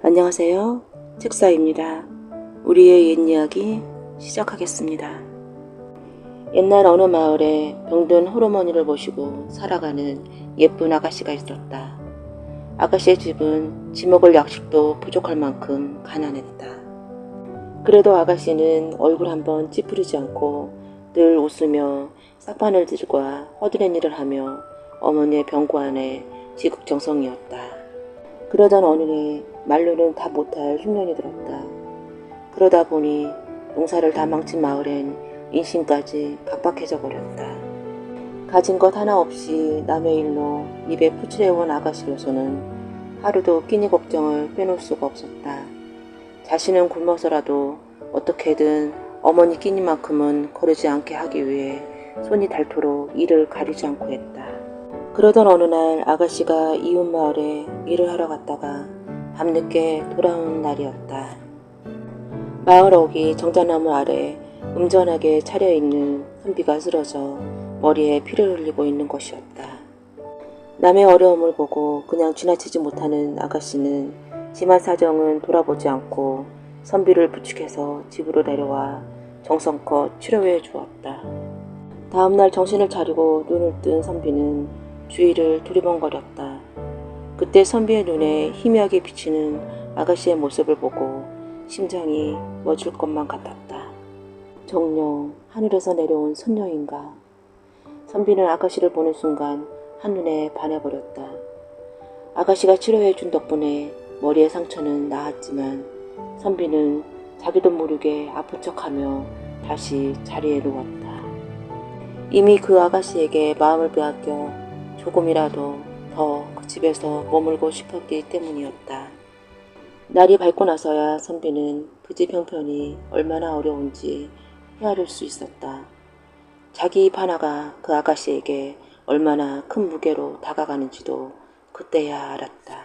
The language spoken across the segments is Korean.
안녕하세요. 책사입니다. 우리의 옛 이야기 시작하겠습니다. 옛날 어느 마을에 병든 홀어머니를 모시고 살아가는 예쁜 아가씨가 있었다. 아가씨의 집은 지먹을 약식도 부족할 만큼 가난했다. 그래도 아가씨는 얼굴 한번 찌푸리지 않고 늘 웃으며 싹바늘 들과 허드렛 일을 하며 어머니의 병고 안에 지극정성이었다. 그러던 어느 날 말로는 다 못할 흉년이 들었다. 그러다 보니 농사를 다 망친 마을엔 인심까지 각박해져 버렸다. 가진 것 하나 없이 남의 일로 입에 푸칠해온 아가씨로서는 하루도 끼니 걱정을 빼놓을 수가 없었다. 자신은 굶어서라도 어떻게든 어머니 끼니만큼은 거르지 않게 하기 위해 손이 닳도록 이를 가리지 않고 했다. 그러던 어느 날 아가씨가 이웃 마을에 일을 하러 갔다가 밤늦게 돌아오는 날이었다. 마을 어귀 정자나무 아래 음전하게 차려있는 선비가 쓰러져 머리에 피를 흘리고 있는 것이었다. 남의 어려움을 보고 그냥 지나치지 못하는 아가씨는 심한 사정은 돌아보지 않고 선비를 부축해서 집으로 내려와 정성껏 치료해 주었다. 다음날 정신을 차리고 눈을 뜬 선비는 주위를 두리번거렸다. 그때 선비의 눈에 희미하게 비치는 아가씨의 모습을 보고 심장이 멎을 것만 같았다. 정녕 하늘에서 내려온 선녀인가. 선비는 아가씨를 보는 순간 한눈에 반해버렸다. 아가씨가 치료해준 덕분에 머리의 상처는 나았지만 선비는 자기도 모르게 아픈 척하며 다시 자리에 누웠다. 이미 그 아가씨에게 마음을 빼앗겨 조금이라도 더 그 집에서 머물고 싶었기 때문이었다. 날이 밝고 나서야 선비는 그 집 형편이 얼마나 어려운지 헤아릴 수 있었다. 자기 입 하나가 그 아가씨에게 얼마나 큰 무게로 다가가는지도 그때야 알았다.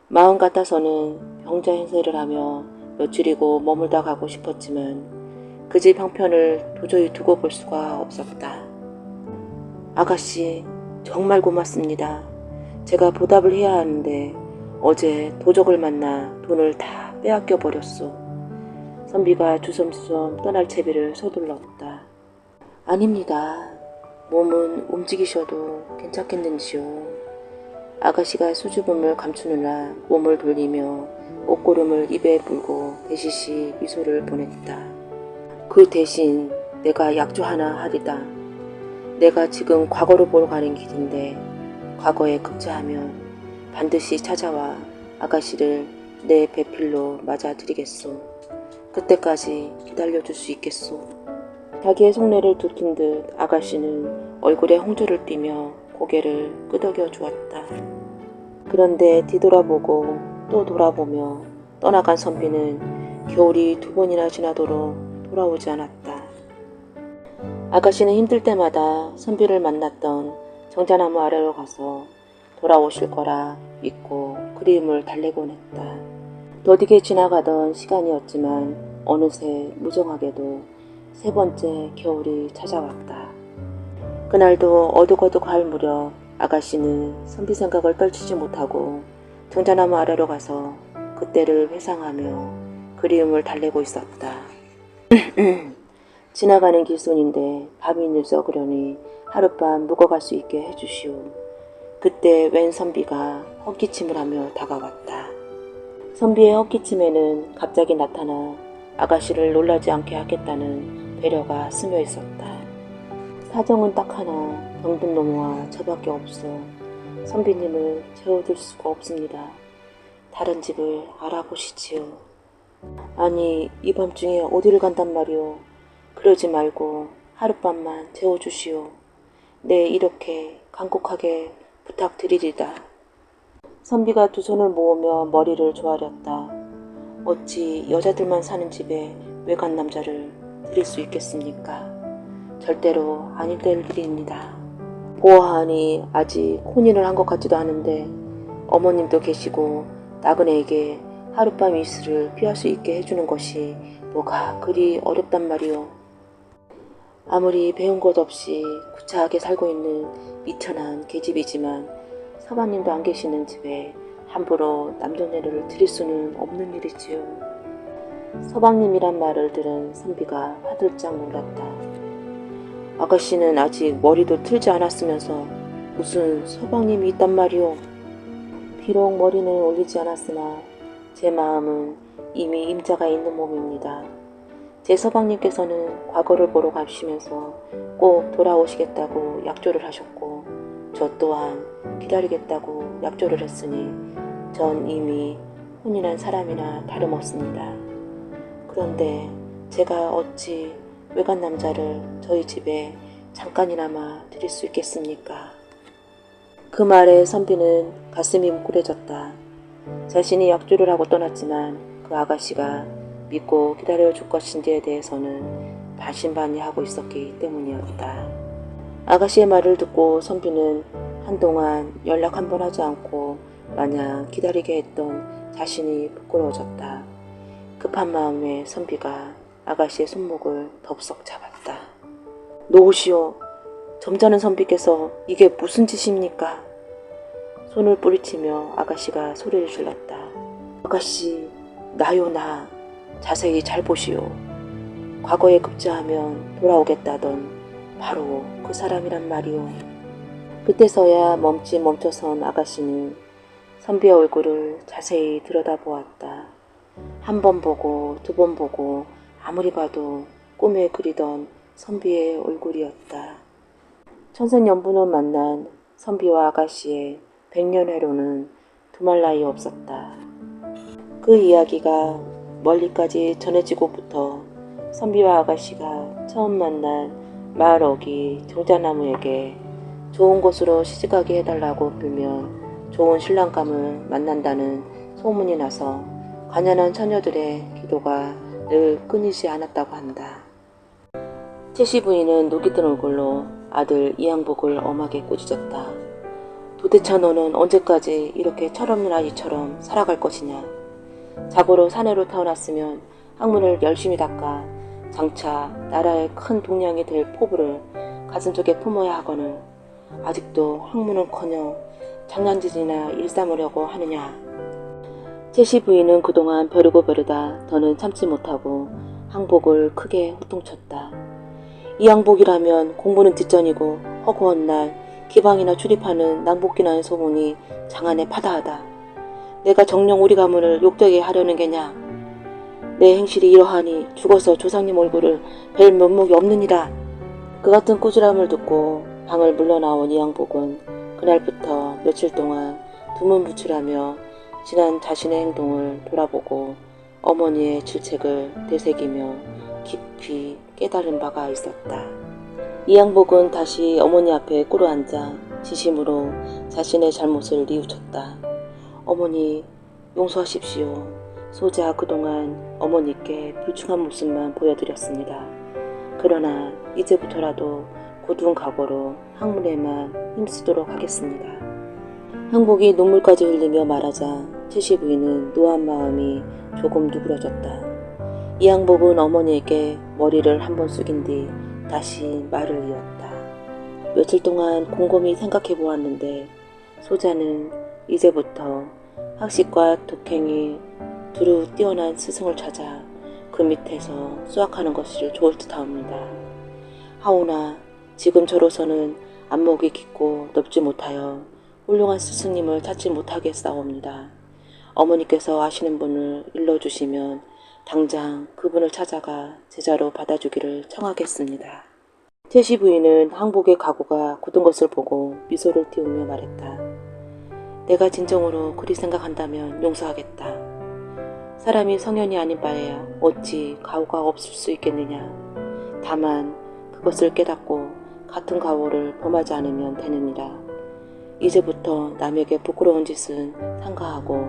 마음 같아서는 병자 행세를 하며 며칠이고 머물다 가고 싶었지만 그 집 형편을 도저히 두고 볼 수가 없었다. 아가씨, 정말 고맙습니다. 제가 보답을 해야 하는데 어제 도적을 만나 돈을 다 빼앗겨 버렸소. 선비가 주섬주섬 떠날 채비를 서둘렀다. 아닙니다. 몸은 움직이셔도 괜찮겠는지요. 아가씨가 수줍음을 감추느라 몸을 돌리며 옷고름을 입에 물고 대시시 미소를 보냈다. 그 대신 내가 약조 하나 하리다. 내가 지금 과거로 보러 가는 길인데 과거에 급제하면 반드시 찾아와 아가씨를 내 배필로 맞아드리겠소. 그때까지 기다려줄 수 있겠소. 자기의 속내를 들킨 듯 아가씨는 얼굴에 홍조를 띠며 고개를 끄덕여 주었다. 그런데 뒤돌아보고 또 돌아보며 떠나간 선비는 겨울이 2번이나 지나도록 돌아오지 않았다. 아가씨는 힘들 때마다 선비를 만났던 정자나무 아래로 가서 돌아오실 거라 믿고 그리움을 달래곤 했다. 더디게 지나가던 시간이었지만 어느새 무정하게도 3번째 겨울이 찾아왔다. 그날도 어둑어둑할 무렵 아가씨는 선비 생각을 떨치지 못하고 정자나무 아래로 가서 그때를 회상하며 그리움을 달래고 있었다. 지나가는 길손인데 밤이 늦어 그러니 하룻밤 묵어갈 수 있게 해주시오. 그때 웬 선비가 헛기침을 하며 다가왔다. 선비의 헛기침에는 갑자기 나타나 아가씨를 놀라지 않게 하겠다는 배려가 스며 있었다. 사정은 딱 하나, 병든 놈과 저밖에 없어 선비님을 재워둘 수가 없습니다. 다른 집을 알아보시지요. 아니, 이 밤중에 어디를 간단 말이오. 그러지 말고 하룻밤만 재워주시오. 네, 이렇게 간곡하게 부탁드리리다. 선비가 두 손을 모으며 머리를 조아렸다. 어찌 여자들만 사는 집에 외간 남자를 드릴 수 있겠습니까? 절대로 아닐 될 일입니다. 보아하니 아직 혼인을 한 것 같지도 않은데 어머님도 계시고 나그네에게 하룻밤 이슬을 피할 수 있게 해주는 것이 뭐가 그리 어렵단 말이오. 아무리 배운 것 없이 구차하게 살고 있는 미천한 계집이지만 서방님도 안 계시는 집에 함부로 남자녀를 드릴 수는 없는 일이지요. 서방님이란 말을 들은 선비가 화들짝 놀랐다. 아가씨는 아직 머리도 틀지 않았으면서 무슨 서방님이 있단 말이오. 비록 머리는 올리지 않았으나 제 마음은 이미 임자가 있는 몸입니다. 제 서방님께서는 과거를 보러 가시면서 꼭 돌아오시겠다고 약조를 하셨고 저 또한 기다리겠다고 약조를 했으니 전 이미 혼인한 사람이나 다름없습니다. 그런데 제가 어찌 외간 남자를 저희 집에 잠깐이나마 들일 수 있겠습니까? 그 말에 선비는 가슴이 뭉클해졌다. 자신이 약조를 하고 떠났지만 그 아가씨가 믿고 기다려줄 것인지에 대해서는 반신반의하고 있었기 때문이었다. 아가씨의 말을 듣고 선비는 한동안 연락 한 번 하지 않고 마냥 기다리게 했던 자신이 부끄러워졌다. 급한 마음에 선비가 아가씨의 손목을 덥석 잡았다. 놓으시오. 점잖은 선비께서 이게 무슨 짓입니까? 손을 뿌리치며 아가씨가 소리를 질렀다. 아가씨, 나요 나. 자세히 잘 보시오. 과거에 급제하면 돌아오겠다던 바로 그 사람이란 말이오. 그때서야 멈춰선 아가씨는 선비의 얼굴을 자세히 들여다보았다. 한 번 보고 두 번 보고 아무리 봐도 꿈에 그리던 선비의 얼굴이었다. 천생연분을 만난 선비와 아가씨의 백년회로는 두말 나위 없었다. 그 이야기가 멀리까지 전해지고부터 선비와 아가씨가 처음 만난 마을 어기 정자나무에게 좋은 곳으로 시집가게 해달라고 빌면 좋은 신랑감을 만난다는 소문이 나서 가난한 처녀들의 기도가 늘 끊이지 않았다고 한다. 채씨 부인은 녹이 든 얼굴로 아들 이양복을 엄하게 꾸짖었다. 도대체 너는 언제까지 이렇게 철없는 아이처럼 살아갈 것이냐. 자고로 사내로 태어났으면 학문을 열심히 닦아 장차 나라의 큰 동량이 될 포부를 가슴속에 품어야 하거늘 아직도 학문은커녕 장난짓이나 일삼으려고 하느냐. 채씨 부인은 그동안 벼르고 벼르다 더는 참지 못하고 항복을 크게 호통쳤다. 이 양복이라면 공부는 뒷전이고 허구한 날 기방이나 출입하는 낭복기라는 소문이 장안에 파다하다. 내가 정녕 우리 가문을 욕되게 하려는 게냐. 내 행실이 이러하니 죽어서 조상님 얼굴을 뵐 면목이 없느니라. 그 같은 꾸지람을 듣고 방을 물러나온 이양복은 그날부터 며칠 동안 두문부출하며 지난 자신의 행동을 돌아보고 어머니의 질책을 되새기며 깊이 깨달은 바가 있었다. 이양복은 다시 어머니 앞에 꿇어앉아 진심으로 자신의 잘못을 뉘우쳤다. 어머니, 용서하십시오. 소자 그동안 어머니께 불충한 모습만 보여드렸습니다. 그러나 이제부터라도 고둔 각오로 학문에만 힘쓰도록 하겠습니다. 항복이 눈물까지 흘리며 말하자 채씨 부인은 노한 마음이 조금 누그러졌다. 이양복은 어머니에게 머리를 한번 숙인 뒤 다시 말을 이었다. 며칠 동안 곰곰이 생각해 보았는데 소자는 이제부터 학식과 독행이 두루 뛰어난 스승을 찾아 그 밑에서 수학하는 것이 좋을 듯합니다. 하오나 지금 저로서는 안목이 깊고 넓지 못하여 훌륭한 스승님을 찾지 못하겠사옵니다. 어머니께서 아시는 분을 일러주시면 당장 그분을 찾아가 제자로 받아주기를 청하겠습니다. 채씨 부인은 항복의 각오가 굳은 것을 보고 미소를 띄우며 말했다. 내가 진정으로 그리 생각한다면 용서하겠다. 사람이 성현이 아닌 바에야 어찌 가오가 없을 수 있겠느냐. 다만 그것을 깨닫고 같은 가오를 범하지 않으면 되느니라. 이제부터 남에게 부끄러운 짓은 삼가하고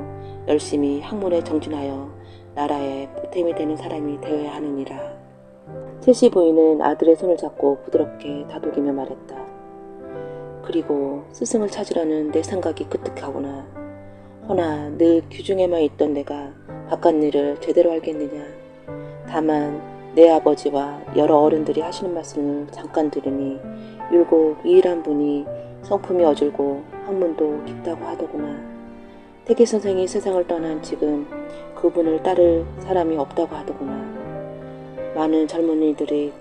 열심히 학문에 정진하여 나라에 보탬이 되는 사람이 되어야 하느니라. 채씨 부인은 아들의 손을 잡고 부드럽게 다독이며 말했다. 그리고 스승을 찾으려는 내 생각이 끄떡하구나. 허나 늘 귀중에만 있던 내가 바깥 일을 제대로 알겠느냐. 다만 내 아버지와 여러 어른들이 하시는 말씀을 잠깐 들으니 율곡 이일한 분이 성품이 어질고 학문도 깊다고 하더구나. 태기 선생이 세상을 떠난 지금 그분을 따를 사람이 없다고 하더구나. 많은 젊은이들이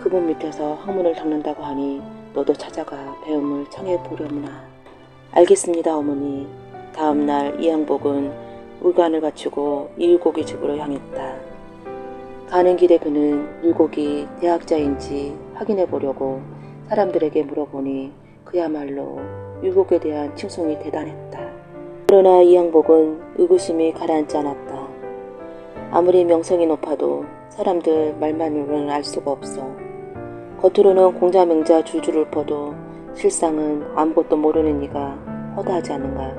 그분 밑에서 학문을 닦는다고 하니 너도 찾아가 배움을 청해 보려무나. 알겠습니다, 어머니. 다음 날 이양복은 의관을 갖추고 일곡이 집으로 향했다. 가는 길에 그는 율곡이 대학자인지 확인해 보려고 사람들에게 물어보니 그야말로 율곡에 대한 칭송이 대단했다. 그러나 이양복은 의구심이 가라앉지 않았다. 아무리 명성이 높아도 사람들 말만으로는 알 수가 없어. 겉으로는 공자맹자 줄줄 읊어도 실상은 아무것도 모르는 이가 허다하지 않는가.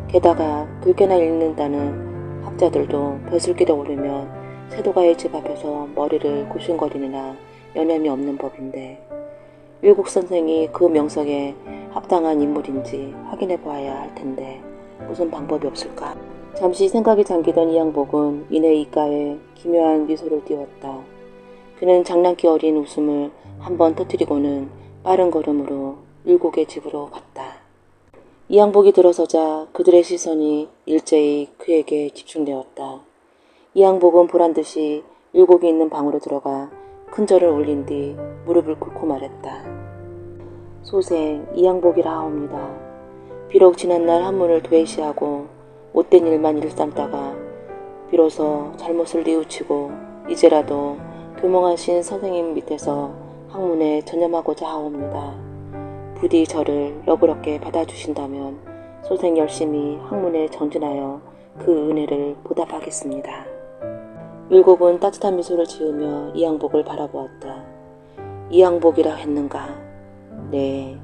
게다가 글귀나 읽는다는 학자들도 벼슬길에 오르면 세도가의 집 앞에서 머리를 굽신거리느나 여념이 없는 법인데 율곡 선생이 그 명성에 합당한 인물인지 확인해 보아야 할 텐데 무슨 방법이 없을까? 잠시 생각이 잠기던 이양복은 이내 입가에 기묘한 미소를 띄웠다. 그는 장난기 어린 웃음을 한번 터뜨리고는 빠른 걸음으로 율곡의 집으로 갔다. 이양복이 들어서자 그들의 시선이 일제히 그에게 집중되었다. 이양복은 보란듯이 율곡이 있는 방으로 들어가 큰절을 올린 뒤 무릎을 꿇고 말했다. 소생 이양복이라 하옵니다. 비록 지난날 한문을 도외시하고 못된 일만 일삼다가 비로소 잘못을 뉘우치고 이제라도 교명하신 선생님 밑에서 학문에 전념하고자 하옵니다. 부디 저를 너그럽게 받아주신다면 소생 열심히 학문에 전진하여 그 은혜를 보답하겠습니다. 율곡은 따뜻한 미소를 지으며 이양복을 바라보았다. 이양복이라 했는가? 네.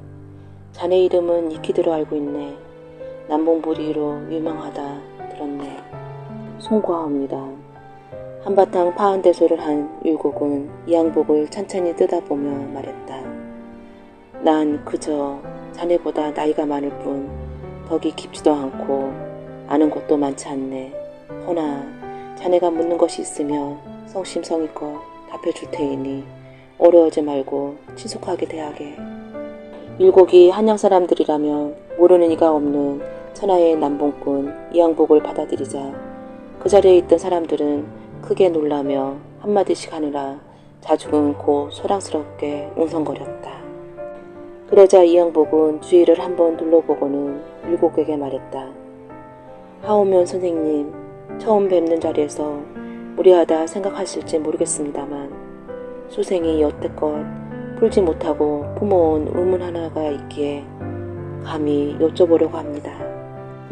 자네 이름은 익히 들어 알고 있네. 남봉부리로 유명하다 들었네. 송구하옵니다. 한바탕 파한대소를 한 율곡은 이양복을 찬찬히 뜯어보며 말했다. 난 그저 자네보다 나이가 많을 뿐 덕이 깊지도 않고 아는 것도 많지 않네. 허나 자네가 묻는 것이 있으면 성심성의껏 답해줄 테이니 어려워하지 말고 친숙하게 대하게. 율곡이 한양 사람들이라면 모르는 이가 없는 천하의 남봉꾼 이양복을 받아들이자 그 자리에 있던 사람들은 크게 놀라며 한마디씩 하느라 자죽은 곧 소랑스럽게 웅성거렸다. 그러자 이양복은 주위를 한번 둘러보고는 율곡에게 말했다. 하오면 선생님, 처음 뵙는 자리에서 무례하다 생각하실지 모르겠습니다만 소생이 여태껏 풀지 못하고 품어온 의문 하나가 있기에 감히 여쭤보려고 합니다.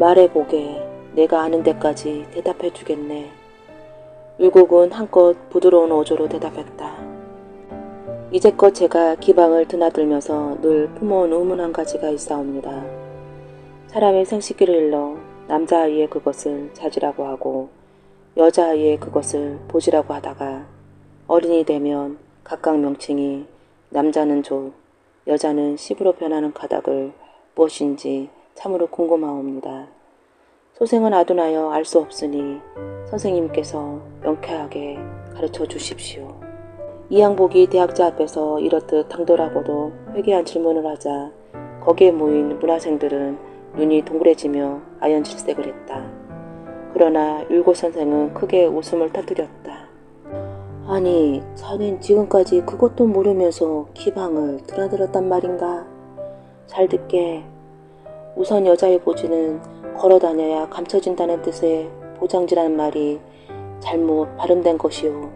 말해보게. 내가 아는 데까지 대답해 주겠네. 율곡은 한껏 부드러운 어조로 대답했다. 이제껏 제가 기방을 드나들면서 늘 품어온 의문 한 가지가 있사옵니다. 사람의 생식기를 일러 남자아이의 그것을 자지라고 하고 여자아이의 그것을 보지라고 하다가 어린이 되면 각각 명칭이 남자는 조, 여자는 시부로 변하는 까닭을 무엇인지 참으로 궁금하옵니다. 소생은 아둔하여 알 수 없으니 선생님께서 명쾌하게 가르쳐 주십시오. 이양복이 대학자 앞에서 이렇듯 당돌하고도 회개한 질문을 하자 거기에 모인 문화생들은 눈이 동그래지며 아연칠색을 했다. 그러나 율곡 선생은 크게 웃음을 터뜨렸다. 아니, 자넨 지금까지 그것도 모르면서 기방을 드나들었단 말인가? 잘 듣게. 우선 여자의 보지는 걸어다녀야 감춰진다는 뜻의 보장지라는 말이 잘못 발음된 것이요.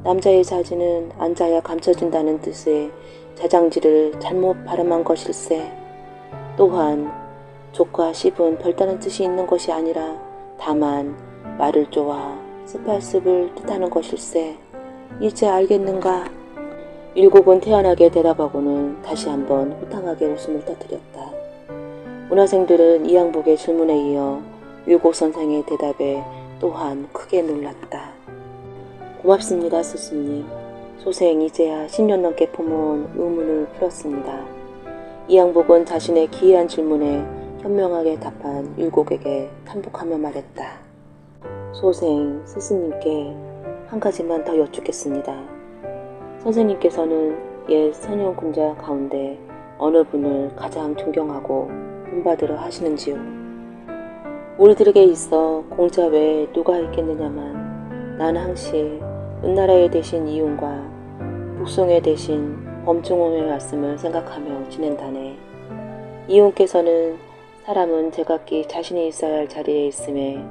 남자의 자지는 앉아야 감춰진다는 뜻의 자장지를 잘못 발음한 것일세. 또한 족과 씹은 별다른 뜻이 있는 것이 아니라 다만 말을 쪼아 스팔습을 뜻하는 것일세. 이제 알겠는가? 율곡은 태연하게 대답하고는 다시 한번 호탕하게 웃음을 터뜨렸다. 문화생들은 이양복의 질문에 이어 율곡 선생의 대답에 또한 크게 놀랐다. 고맙습니다, 스승님. 소생 이제야 10년 넘게 품어온 의문을 풀었습니다. 이양복은 자신의 기이한 질문에 현명하게 답한 율곡에게 탄복하며 말했다. 소생, 스승님께 한 가지만 더 여쭙겠습니다. 선생님께서는 옛 선영군자 가운데 어느 분을 가장 존경하고 본받으러 하시는지요? 우리들에게 있어 공자 외에 누가 있겠느냐만 난 항시 은나라의 대신 이윤과 북송의 대신 범중홍의 말씀을 생각하며 지낸다네. 이윤께서는 사람은 제각기 자신이 있어야 할 자리에 있음에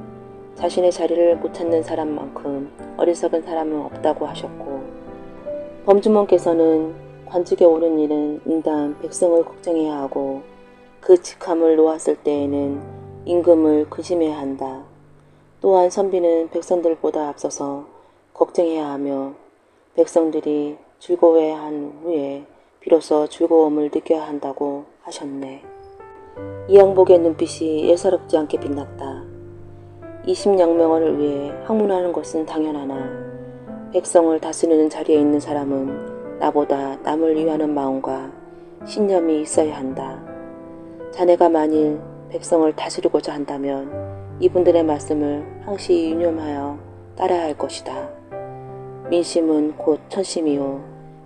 자신의 자리를 못 찾는 사람만큼 어리석은 사람은 없다고 하셨고, 범주몽께서는 관직에 오른 일은 인단 백성을 걱정해야 하고 그 직함을 놓았을 때에는 임금을 근심해야 한다. 또한 선비는 백성들보다 앞서서 걱정해야 하며 백성들이 즐거워해야 한 후에 비로소 즐거움을 느껴야 한다고 하셨네. 이양복의 눈빛이 예사롭지 않게 빛났다. 20양명을 위해 학문하는 것은 당연하나 백성을 다스리는 자리에 있는 사람은 나보다 남을 위하는 마음과 신념이 있어야 한다. 자네가 만일 백성을 다스리고자 한다면 이분들의 말씀을 항시 유념하여 따라야 할 것이다. 민심은 곧 천심이요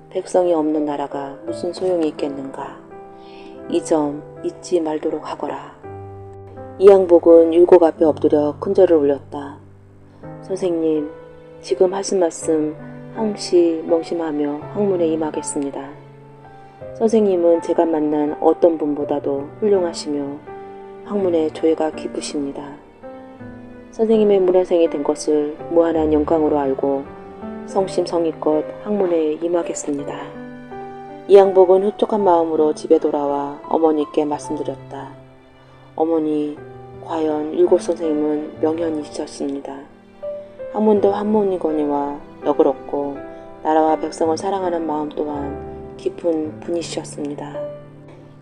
백성이 없는 나라가 무슨 소용이 있겠는가. 이 점 잊지 말도록 하거라. 이양복은 율곡 앞에 엎드려 큰절을 올렸다. 선생님, 지금 하신 말씀 항시 명심하며 학문에 임하겠습니다. 선생님은 제가 만난 어떤 분보다도 훌륭하시며 학문에 조예가 깊으십니다. 선생님의 문화생이 된 것을 무한한 영광으로 알고 성심성의껏 학문에 임하겠습니다. 이양복은 흡족한 마음으로 집에 돌아와 어머니께 말씀드렸다. 어머니, 과연 율곡 선생님은 명현이셨습니다. 학문도 학문이거니와 너그럽고 나라와 백성을 사랑하는 마음 또한 깊은 분이셨습니다.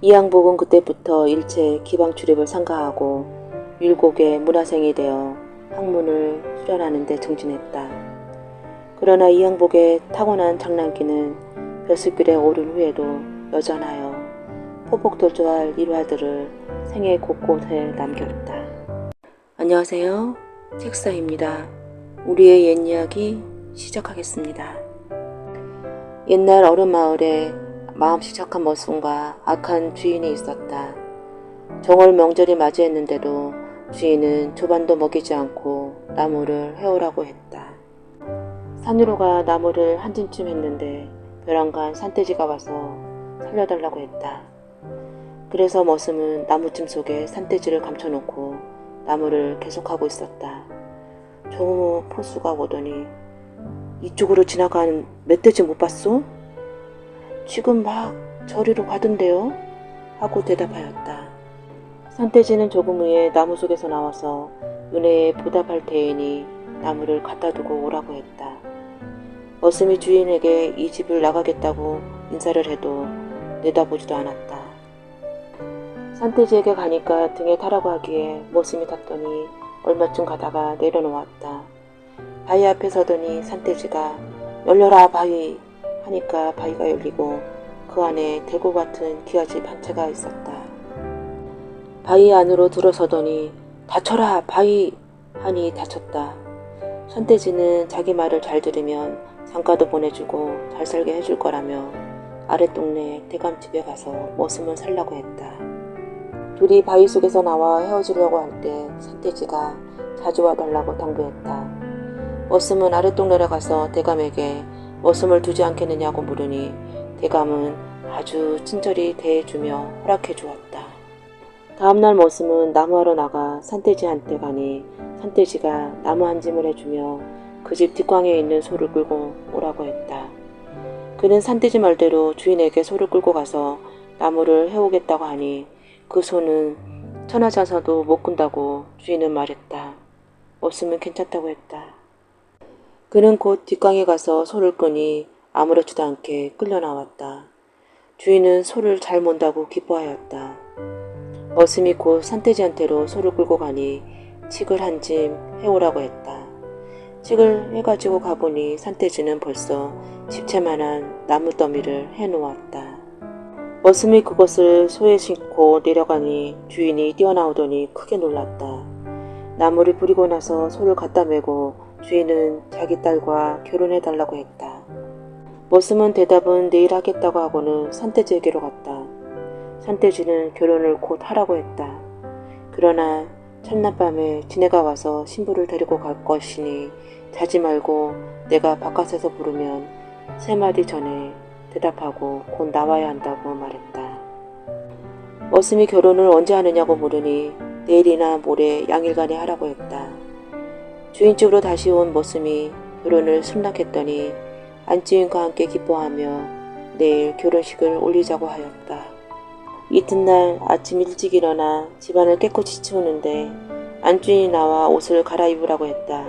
이양복은 그때부터 일체 기방 출입을 삼가하고 율곡의 문화생이 되어 학문을 수련하는 데 정진했다. 그러나 이양복의 타고난 장난기는 벼슬길에 오른 후에도 여전하여 포복도주할 일화들을 생애 곳곳에 남겼다. 안녕하세요. 책사입니다. 우리의 옛 이야기 시작하겠습니다. 옛날 어른 마을에 마음씨 착한 머슴과 악한 주인이 있었다. 정월 명절이 맞이했는데도 주인은 조반도 먹이지 않고 나무를 해오라고 했다. 산으로가 나무를 한 찜쯤 했는데 벼랑간 산돼지가 와서 살려달라고 했다. 그래서 머슴은 나무찜 속에 산돼지를 감춰놓고 나무를 계속하고 있었다. 저 포수가 오더니 이쪽으로 지나간 멧돼지 못 봤소? 지금 막 저리로 가던데요? 하고 대답하였다. 산돼지는 조금 후에 나무 속에서 나와서 은혜에 보답할 테이니 나무를 갖다 두고 오라고 했다. 머슴이 주인에게 이 집을 나가겠다고 인사를 해도 내다보지도 않았다. 산돼지에게 가니까 등에 타라고 하기에 머슴이 탔더니 얼마쯤 가다가 내려놓았다. 바위 앞에 서더니 산돼지가 열려라 바위 하니까 바위가 열리고 그 안에 대고 같은 기아집 한 채가 있었다. 바위 안으로 들어서더니 닫혀라 바위 하니 닫혔다. 산돼지는 자기 말을 잘 들으면 장가도 보내주고 잘 살게 해줄 거라며 아랫동네 대감집에 가서 머슴을 살라고 했다. 둘이 바위 속에서 나와 헤어지려고 할 때 산돼지가 자주 와달라고 당부했다. 머슴은 아랫동네로 가서 대감에게 머슴을 두지 않겠느냐고 물으니 대감은 아주 친절히 대해주며 허락해 주었다. 다음날 머슴은 나무하러 나가 산돼지한테 가니 산돼지가 나무 한 짐을 해주며 그 집 뒷광에 있는 소를 끌고 오라고 했다. 그는 산돼지 말대로 주인에게 소를 끌고 가서 나무를 해오겠다고 하니 그 소는 천하장사도 못 끈다고 주인은 말했다. 머슴은 괜찮다고 했다. 그는 곧 뒷광에 가서 소를 끄니 아무렇지도 않게 끌려 나왔다. 주인은 소를 잘 mon다고 기뻐하였다. 머슴이 곧 산돼지한테로 소를 끌고 가니 칡을 한 짐 해오라고 했다. 칡을 해가지고 가보니 산돼지는 벌써 집채만한 나무더미를 해놓았다. 머슴이 그것을 소에 싣고 내려가니 주인이 뛰어나오더니 크게 놀랐다. 나무를 부리고 나서 소를 갖다 메고 주인은 자기 딸과 결혼해달라고 했다. 머슴은 대답은 내일 하겠다고 하고는 산돼지에게로 갔다. 산돼지는 결혼을 곧 하라고 했다. 그러나 첫날 밤에 지네가 와서 신부를 데리고 갈 것이니 자지 말고 내가 바깥에서 부르면 3마디 전에 대답하고 곧 나와야 한다고 말했다. 머슴이 결혼을 언제 하느냐고 물으니 내일이나 모레 양일간에 하라고 했다. 주인집으로 다시 온 머슴이 결혼을 승낙했더니 안주인과 함께 기뻐하며 내일 결혼식을 올리자고 하였다. 이튿날 아침 일찍 일어나 집안을 깨끗이 치우는데 안주인이 나와 옷을 갈아입으라고 했다.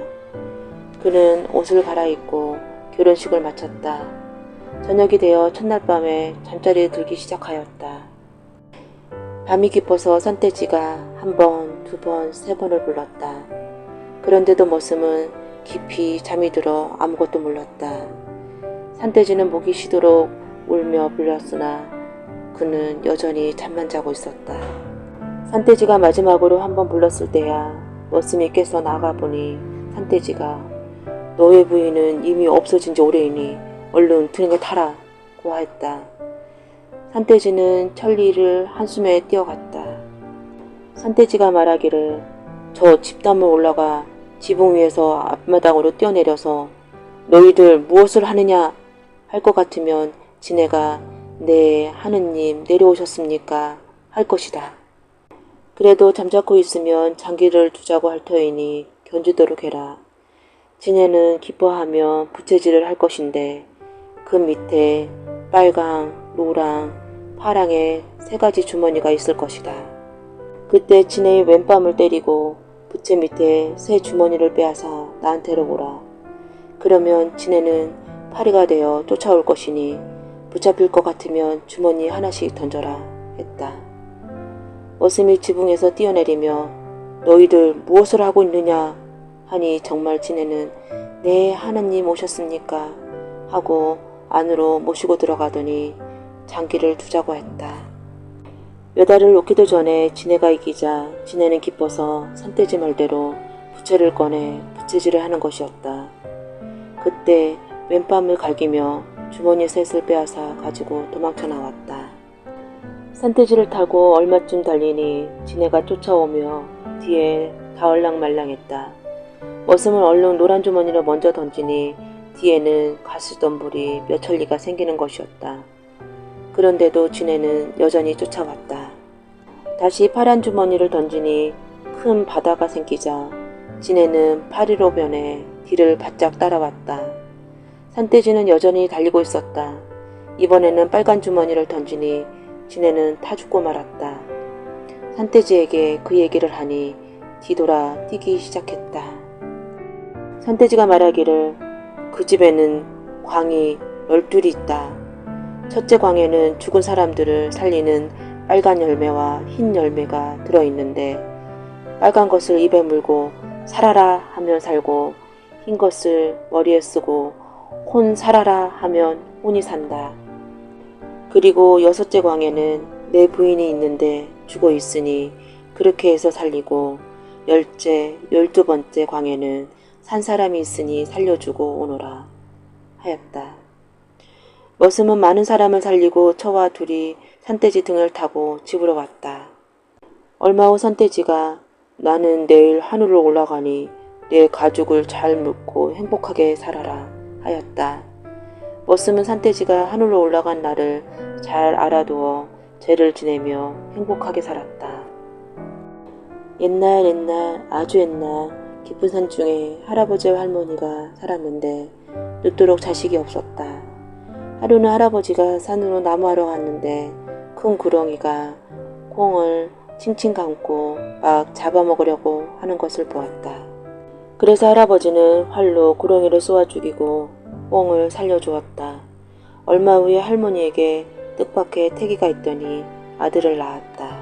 그는 옷을 갈아입고 결혼식을 마쳤다. 저녁이 되어 첫날 밤에 잠자리에 들기 시작하였다. 밤이 깊어서 선돼지가 1번, 2번, 3번을 불렀다. 그런데도 머슴은 깊이 잠이 들어 아무것도 몰랐다. 산돼지는 목이 쉬도록 울며 불렀으나 그는 여전히 잠만 자고 있었다. 산돼지가 마지막으로 1번 불렀을 때야 머슴이 깨서 나가보니 산돼지가 너의 부인은 이미 없어진 지 오래이니 얼른 등에 타라 고 하였다. 산돼지는 천리를 한숨에 뛰어갔다. 산돼지가 말하기를 저 집단을 올라가 지붕 위에서 앞마당으로 뛰어내려서 너희들 무엇을 하느냐 할 것 같으면 지네가 네 하느님 내려오셨습니까 할 것이다. 그래도 잠자코 있으면 장기를 두자고 할 터이니 견주도록 해라. 지네는 기뻐하며 부채질을 할 것인데 그 밑에 빨강, 노랑, 파랑의 3가지 주머니가 있을 것이다. 그때 지네의 왼뺨을 때리고 부채 밑에 새 주머니를 빼앗아 나한테로 오라. 그러면 지네는 파리가 되어 쫓아올 것이니 붙잡힐 것 같으면 주머니 하나씩 던져라 했다. 머슴이 지붕에서 뛰어내리며 너희들 무엇을 하고 있느냐 하니 정말 지네는 네 하느님 오셨습니까 하고 안으로 모시고 들어가더니 장기를 두자고 했다. 몇 알을 놓기도 전에 지네가 이기자 지네는 기뻐서 산돼지 말대로 부채를 꺼내 부채질을 하는 것이었다. 그때 왼뺨을 갈기며 주머니 셋을 빼앗아 가지고 도망쳐 나왔다. 산돼지를 타고 얼마쯤 달리니 지네가 쫓아오며 뒤에 가을랑말랑했다. 머슴은 얼른 노란 주머니를 먼저 던지니 뒤에는 가스덤불이 몇 천리가 생기는 것이었다. 그런데도 지네는 여전히 쫓아왔다. 다시 파란 주머니를 던지니 큰 바다가 생기자 지네는 파리로 변해 뒤를 바짝 따라왔다. 산돼지는 여전히 달리고 있었다. 이번에는 빨간 주머니를 던지니 지네는 타 죽고 말았다. 산돼지에게 그 얘기를 하니 뒤돌아 뛰기 시작했다. 산돼지가 말하기를 그 집에는 광이 12이 있다. 첫째 광에는 죽은 사람들을 살리는 빨간 열매와 흰 열매가 들어있는데 빨간 것을 입에 물고 살아라 하면 살고 흰 것을 머리에 쓰고 혼 살아라 하면 혼이 산다. 그리고 6째 광에는 내 부인이 있는데 죽어 있으니 그렇게 해서 살리고 10째, 12번째 광에는 산 사람이 있으니 살려주고 오너라 하였다. 머슴은 많은 사람을 살리고 저와 둘이 산돼지 등을 타고 집으로 왔다. 얼마 후 산돼지가 나는 내일 하늘로 올라가니 내 가죽을 잘 묶고 행복하게 살아라 하였다. 머슴은 산돼지가 하늘로 올라간 날을 잘 알아두어 죄를 지내며 행복하게 살았다. 옛날 아주 옛날 깊은 산 중에 할아버지와 할머니가 살았는데 늦도록 자식이 없었다. 하루는 할아버지가 산으로 나무하러 갔는데 큰 구렁이가 콩을 칭칭 감고 막 잡아먹으려고 하는 것을 보았다. 그래서 할아버지는 활로 구렁이를 쏘아 죽이고 꽁을 살려주었다. 얼마 후에 할머니에게 뜻밖의 태기가 있더니 아들을 낳았다.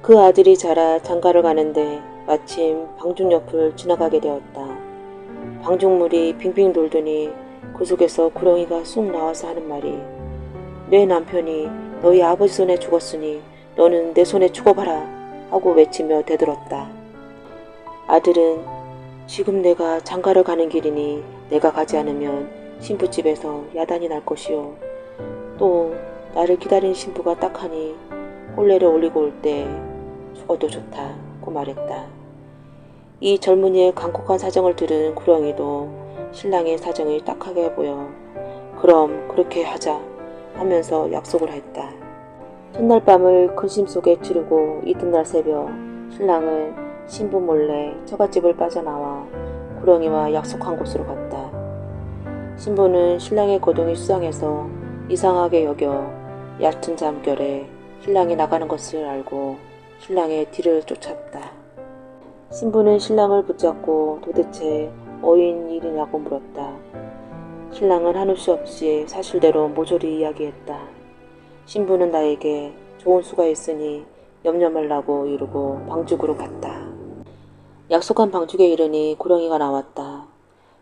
그 아들이 자라 장가를 가는데 마침 방중 옆을 지나가게 되었다. 방중물이 빙빙 돌더니 그 속에서 구렁이가 쑥 나와서 하는 말이 내 남편이 너희 아버지 손에 죽었으니 너는 내 손에 죽어봐라 하고 외치며 대들었다. 아들은 지금 내가 장가를 가는 길이니 내가 가지 않으면 신부집에서 야단이 날 것이요. 또 나를 기다리는 신부가 딱하니 혼례를 올리고 올 때 죽어도 좋다 고 말했다. 이 젊은이의 간곡한 사정을 들은 구렁이도 신랑의 사정이 딱하게 보여 그럼 그렇게 하자 하면서 약속을 했다. 첫날 밤을 근심 속에 치르고 이튿날 새벽 신랑은 신부 몰래 처갓집을 빠져나와 구렁이와 약속한 곳으로 갔다. 신부는 신랑의 거동이 수상해서 이상하게 여겨 얕은 잠결에 신랑이 나가는 것을 알고 신랑의 뒤를 쫓았다. 신부는 신랑을 붙잡고 도대체 어인 일이냐고 물었다. 신랑은 한올 수 없이 사실대로 모조리 이야기했다. 신부는 나에게 좋은 수가 있으니 염려 말라고 이르고 방죽으로 갔다. 약속한 방죽에 이르니 구렁이가 나왔다.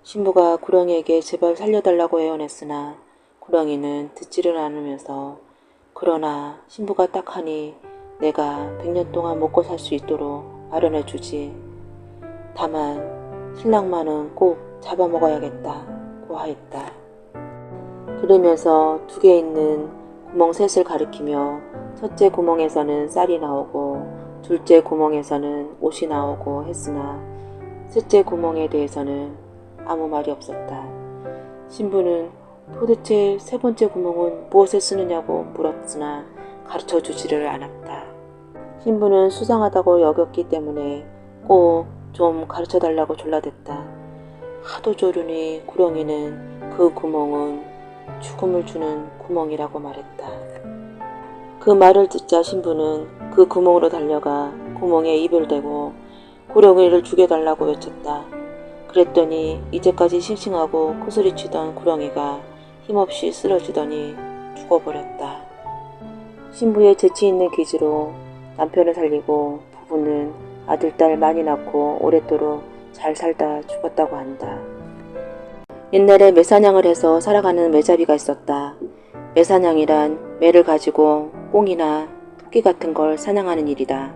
신부가 구렁이에게 제발 살려달라고 애원했으나 구렁이는 듣지를 않으면서 그러나 신부가 딱하니 내가 100년 동안 먹고 살 수 있도록 마련해 주지. 다만 신랑만은 꼭 잡아먹어야겠다고 하였다. 그러면서 2개 있는 구멍 셋을 가리키며 첫째 구멍에서는 쌀이 나오고 둘째 구멍에서는 옷이 나오고 했으나 셋째 구멍에 대해서는 아무 말이 없었다. 신부는 도대체 3번째 구멍은 무엇에 쓰느냐고 물었으나 가르쳐 주지를 않았다. 신부는 수상하다고 여겼기 때문에 꼭 좀 가르쳐 달라고 졸라댔다. 하도 조르니 구렁이는 그 구멍은 죽음을 주는 구멍이라고 말했다. 그 말을 듣자 신부는 그 구멍으로 달려가 구멍에 입을 대고 구렁이를 죽여달라고 외쳤다. 그랬더니 이제까지 싱싱하고 코소리치던 구렁이가 힘없이 쓰러지더니 죽어버렸다. 신부의 재치있는 기지로 남편을 살리고 부부는 아들, 딸 많이 낳고 오랫도록 잘 살다 죽었다고 한다. 옛날에 매사냥을 해서 살아가는 매잡이가 있었다. 매사냥이란 매를 가지고 꽁이나 토끼 같은 걸 사냥하는 일이다.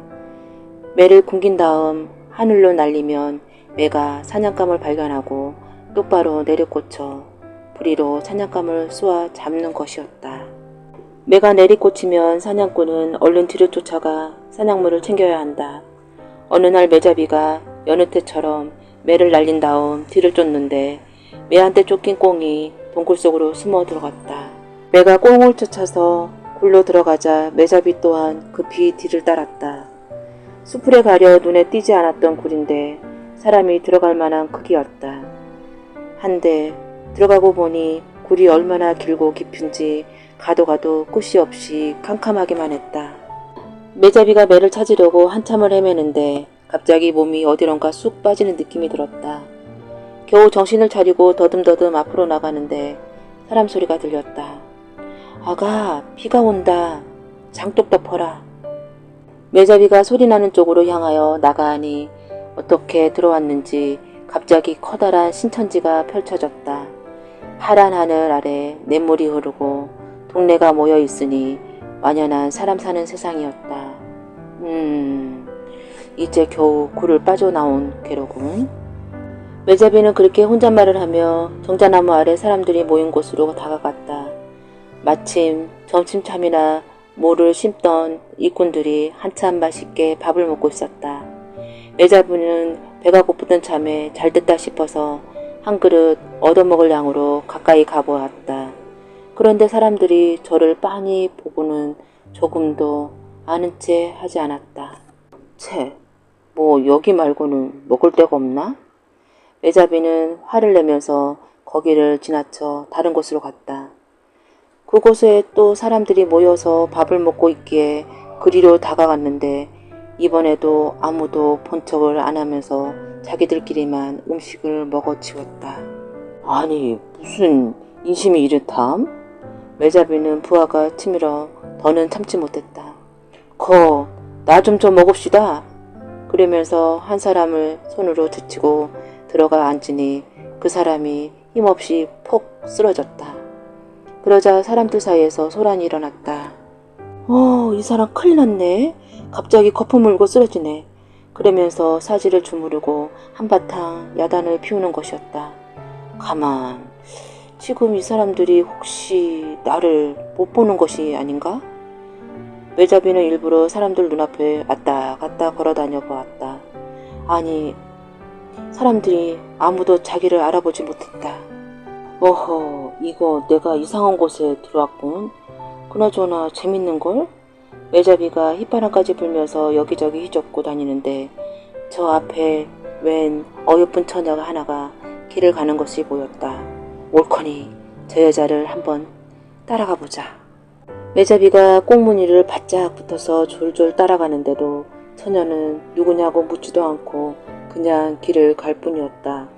매를 굶긴 다음 하늘로 날리면 매가 사냥감을 발견하고 똑바로 내려꽂혀 부리로 사냥감을 쏘아 잡는 것이었다. 매가 내리꽂히면 사냥꾼은 얼른 뒤를 쫓아가 사냥물을 챙겨야 한다. 어느 날 매잡이가 여느 때처럼 매를 날린 다음 뒤를 쫓는데 매한테 쫓긴 꽁이 동굴 속으로 숨어 들어갔다. 매가 꽁을 쫓아서 굴로 들어가자 매잡이 또한 급히 뒤를 따랐다. 수풀에 가려 눈에 띄지 않았던 굴인데 사람이 들어갈 만한 크기였다. 한데 들어가고 보니 굴이 얼마나 길고 깊은지 가도 끝이 없이 캄캄하기만 했다. 매잡이가 매를 찾으려고 한참을 헤매는데 갑자기 몸이 어디론가 쑥 빠지는 느낌이 들었다. 겨우 정신을 차리고 더듬더듬 앞으로 나가는데 사람 소리가 들렸다. 아가, 비가 온다. 장독 덮어라. 매잡이가 소리나는 쪽으로 향하여 나가니 어떻게 들어왔는지 갑자기 커다란 신천지가 펼쳐졌다. 파란 하늘 아래 냇물이 흐르고 동네가 모여 있으니 완연한 사람 사는 세상이었다. 이제 겨우 굴을 빠져나온 괴로군. 매잡이는 그렇게 혼잣말을 하며 정자나무 아래 사람들이 모인 곳으로 다가갔다. 마침 점심참이나 모를 심던 일꾼들이 한참 맛있게 밥을 먹고 있었다. 매잡이는 배가 고프던 참에 잘됐다 싶어서 한 그릇 얻어먹을 양으로 가까이 가보았다. 그런데 사람들이 저를 빤히 보고는 조금도 아는 채 하지 않았다. 채, 뭐 여기 말고는 먹을 데가 없나? 매잡이는 화를 내면서 거기를 지나쳐 다른 곳으로 갔다. 그곳에 또 사람들이 모여서 밥을 먹고 있기에 그리로 다가갔는데 이번에도 아무도 본 척을 안 하면서 자기들끼리만 음식을 먹어치웠다. 아니 무슨 인심이 이렇담? 매잡이는 부하가 치밀어 더는 참지 못했다. 나 좀 먹읍시다. 그러면서 한 사람을 손으로 제치고 들어가 앉으니 그 사람이 힘없이 폭 쓰러졌다. 그러자 사람들 사이에서 소란이 일어났다. 이 사람 큰일 났네. 갑자기 거품 물고 쓰러지네. 그러면서 사지를 주무르고 한바탕 야단을 피우는 것이었다. 가만, 지금 이 사람들이 혹시 나를 못 보는 것이 아닌가? 매자비는 일부러 사람들 눈앞에 왔다 갔다 걸어다녀 보았다. 아니, 사람들이 아무도 자기를 알아보지 못했다. 어허, 이거 내가 이상한 곳에 들어왔군. 그나저나 재밌는걸? 매자비가 휘파람까지 불면서 여기저기 휘젓고 다니는데 저 앞에 웬 어여쁜 처녀가 하나가 길을 가는 것이 보였다. 옳거니 저 여자를 한번 따라가 보자. 매자비가 꽁무니를 바짝 붙어서 졸졸 따라가는데도 처녀는 누구냐고 묻지도 않고 그냥 길을 갈 뿐이었다.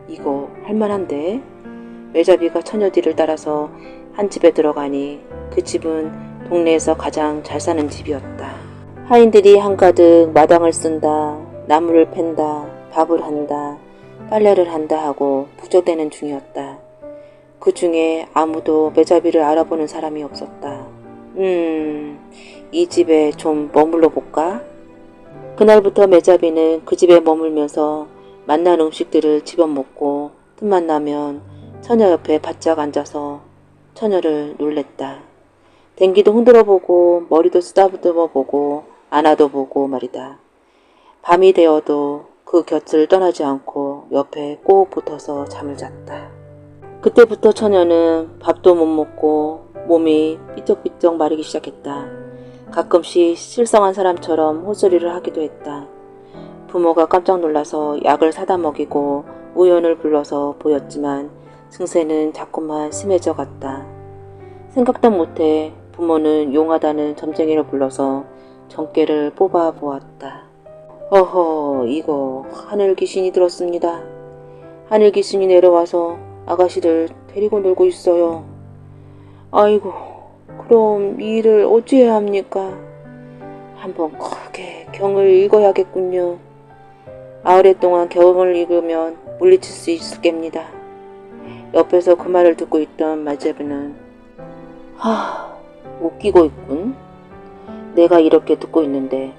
이거 할만한데? 매자비가 처녀 뒤를 따라서 한 집에 들어가니 그 집은 동네에서 가장 잘 사는 집이었다. 하인들이 한가득 마당을 쓴다, 나무를 팬다, 밥을 한다, 빨래를 한다 하고 부족되는 중이었다. 그 중에 아무도 매자비를 알아보는 사람이 없었다. 이 집에 좀 머물러 볼까? 그날부터 매자비는 그 집에 머물면서 만난 음식들을 집어먹고 틈만 나면 처녀 옆에 바짝 앉아서 처녀를 놀랬다. 댕기도 흔들어보고 머리도 쓰다듬어보고 안아도 보고 말이다. 밤이 되어도 그 곁을 떠나지 않고 옆에 꼭 붙어서 잠을 잤다. 그때부터 처녀는 밥도 못 먹고 몸이 삐쩍삐쩍 마르기 시작했다. 가끔씩 실성한 사람처럼 헛소리를 하기도 했다. 부모가 깜짝 놀라서 약을 사다 먹이고 우연을 불러서 보였지만 증세는 자꾸만 심해져 갔다. 생각도 못해 부모는 용하다는 점쟁이를 불러서 정깨를 뽑아 보았다. 어허, 이거 하늘 귀신이 들었습니다. 하늘 귀신이 내려와서 아가씨를 데리고 놀고 있어요. 아이고, 그럼 이 일을 어찌해야 합니까? 한번 크게 경을 읽어야겠군요. 아우레 동안 경을 읽으면 물리칠 수 있을 겁니다. 옆에서 그 말을 듣고 있던 마제비는 웃기고 있군. 내가 이렇게 듣고 있는데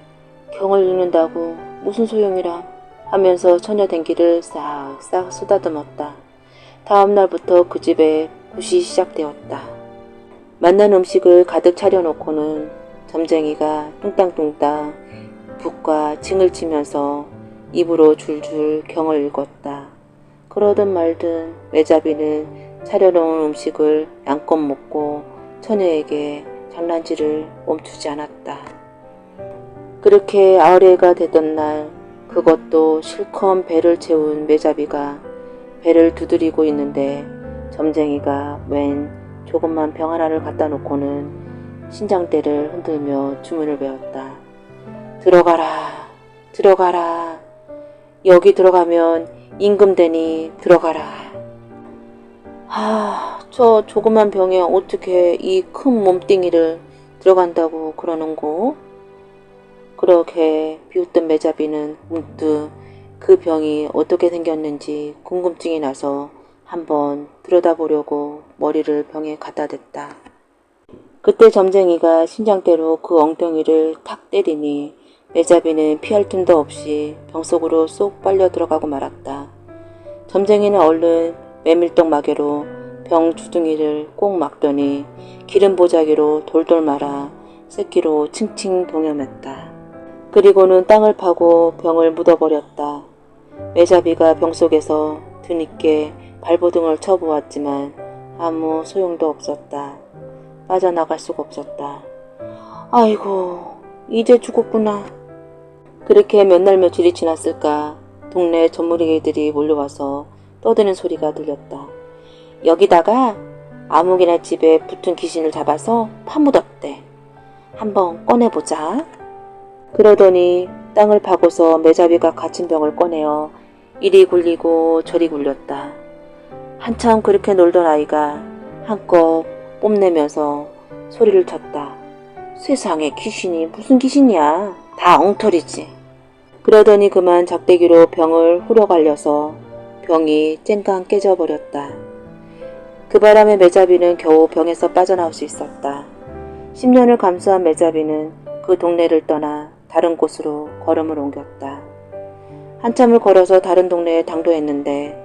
경을 읽는다고 무슨 소용이라 하면서 처녀 댕기를 싹싹 쏟아듬었다. 다음 날부터 그 집에 굿이 시작되었다. 만난 음식을 가득 차려놓고는 점쟁이가 뚱땅뚱땅 붓과 징을 치면서 입으로 줄줄 경을 읽었다. 그러든 말든 매자비는 차려놓은 음식을 양껏 먹고 처녀에게 장난질을 멈추지 않았다. 그렇게 아우레가 되던 날 그것도 실컷 배를 채운 매자비가 배를 두드리고 있는데 점쟁이가 웬 조그만 병 하나를 갖다 놓고는 신장대를 흔들며 주문을 외웠다. 들어가라, 들어가라. 여기 들어가면 임금되니 들어가라. 저 조그만 병에 어떻게 이 큰 몸뚱이를 들어간다고 그러는고? 그렇게 비웃던 매자비는 문득 그 병이 어떻게 생겼는지 궁금증이 나서 한번 들여다보려고 머리를 병에 갖다 댔다. 그때 점쟁이가 신장대로 그 엉덩이를 탁 때리니 매자비는 피할 틈도 없이 병 속으로 쏙 빨려 들어가고 말았다. 점쟁이는 얼른 메밀떡 마개로 병 주둥이를 꼭 막더니 기름 보자기로 돌돌 말아 새끼로 칭칭 동여맸다. 그리고는 땅을 파고 병을 묻어버렸다. 매자비가 병 속에서 드늦게 발버둥을 쳐보았지만 아무 소용도 없었다. 빠져나갈 수가 없었다. 아이고, 이제 죽었구나. 그렇게 몇 날 며칠이 지났을까 동네 전무리개들이 몰려와서 떠드는 소리가 들렸다. 여기다가 아무개나 집에 붙은 귀신을 잡아서 파묻었대. 한번 꺼내보자. 그러더니 땅을 파고서 매자비가 갇힌 병을 꺼내어 이리 굴리고 저리 굴렸다. 한참 그렇게 놀던 아이가 한껏 뽐내면서 소리를 쳤다. 세상에 귀신이 무슨 귀신이야. 다 엉터리지. 그러더니 그만 작대기로 병을 후려갈려서 병이 쨍강 깨져버렸다. 그 바람에 매자비는 겨우 병에서 빠져나올 수 있었다. 10년을 감수한 매자비는 그 동네를 떠나 다른 곳으로 걸음을 옮겼다. 한참을 걸어서 다른 동네에 당도했는데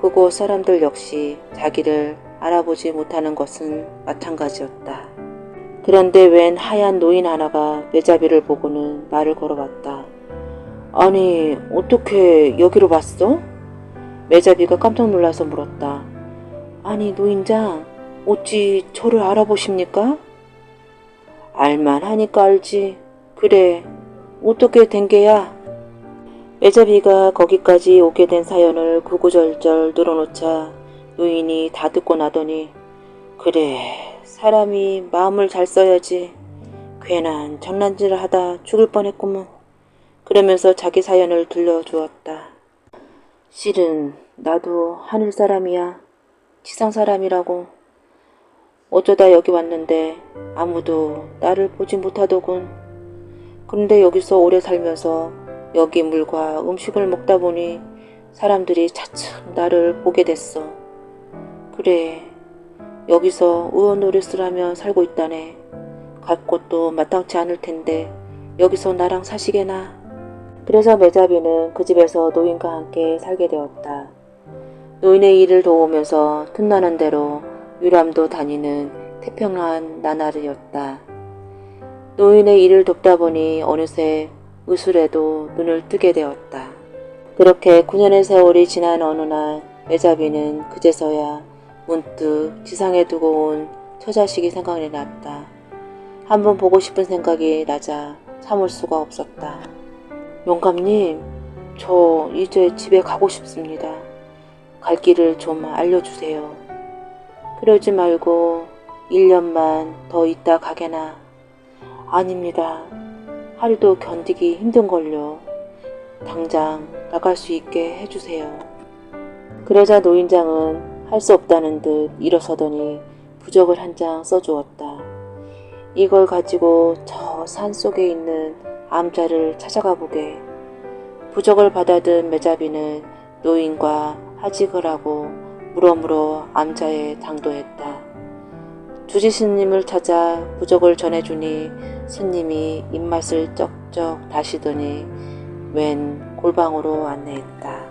그곳 사람들 역시 자기를 알아보지 못하는 것은 마찬가지였다. 그런데 웬 하얀 노인 하나가 매자비를 보고는 말을 걸어봤다. 아니, 어떻게 여기로 왔어? 매자비가 깜짝 놀라서 물었다. 아니, 노인장, 어찌 저를 알아보십니까? 알만하니까 알지. 그래, 어떻게 된 게야? 매자비가 거기까지 오게 된 사연을 구구절절 늘어놓자 노인이 다 듣고 나더니 그래, 사람이 마음을 잘 써야지. 괜한 장난질을 하다 죽을 뻔했구먼. 그러면서 자기 사연을 들려주었다. 실은 나도 하늘 사람이야. 지상 사람이라고. 어쩌다 여기 왔는데 아무도 나를 보지 못하더군. 그런데 여기서 오래 살면서 여기 물과 음식을 먹다 보니 사람들이 차츰 나를 보게 됐어. 그래, 여기서 의원노릇을 살고 있다네. 갈 곳도 마땅치 않을 텐데 여기서 나랑 사시게나. 그래서 매자비는 그 집에서 노인과 함께 살게 되었다. 노인의 일을 도우면서 틈나는 대로 유람도 다니는 태평한 나날이었다. 노인의 일을 돕다 보니 어느새 의술에도 눈을 뜨게 되었다. 그렇게 9년의 세월이 지난 어느 날 매자비는 그제서야 문득 지상에 두고 온 처자식이 생각이 났다. 한번 보고 싶은 생각이 나자 참을 수가 없었다. 영감님, 저 이제 집에 가고 싶습니다. 갈 길을 좀 알려주세요. 그러지 말고 1년만 더 있다 가게나. 아닙니다. 하루도 견디기 힘든걸요. 당장 나갈 수 있게 해주세요. 그러자 노인장은 할 수 없다는 듯 일어서더니 부적을 한 장 써주었다. 이걸 가지고 저 산 속에 있는 암자를 찾아가 보게. 부적을 받아든 매자비는 노인과 하직을 하고 물어물어 암자에 당도했다. 주지 스님을 찾아 부적을 전해주니 스님이 입맛을 쩍쩍 다시더니 웬 골방으로 안내했다.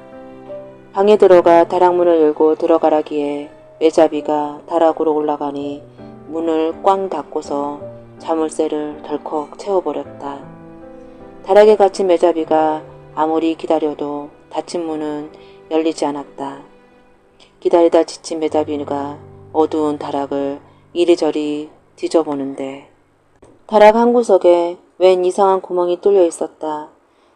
방에 들어가 다락문을 열고 들어가라기에 매자비가 다락으로 올라가니 문을 꽝 닫고서 자물쇠를 덜컥 채워버렸다. 다락에 갇힌 매자비가 아무리 기다려도 닫힌 문은 열리지 않았다. 기다리다 지친 매자비가 어두운 다락을 이리저리 뒤져보는데 다락 한 구석에 웬 이상한 구멍이 뚫려 있었다.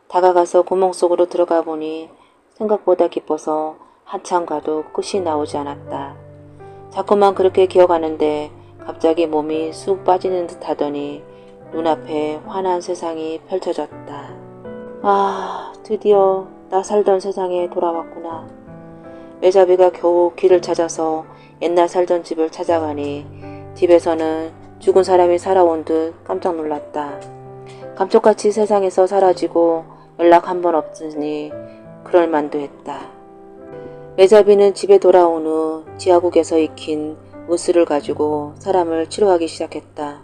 다가가서 구멍 속으로 들어가 보니 생각보다 깊어서 한참 가도 끝이 나오지 않았다. 자꾸만 그렇게 기어가는데 갑자기 몸이 쑥 빠지는 듯 하더니 눈앞에 환한 세상이 펼쳐졌다. 아, 드디어 나 살던 세상에 돌아왔구나. 매자비가 겨우 길을 찾아서 옛날 살던 집을 찾아가니 집에서는 죽은 사람이 살아온 듯 깜짝 놀랐다. 감쪽같이 세상에서 사라지고 연락 한 번 없으니 그럴만도 했다. 매자비는 집에 돌아온 후 지하국에서 익힌 의술을 가지고 사람을 치료하기 시작했다.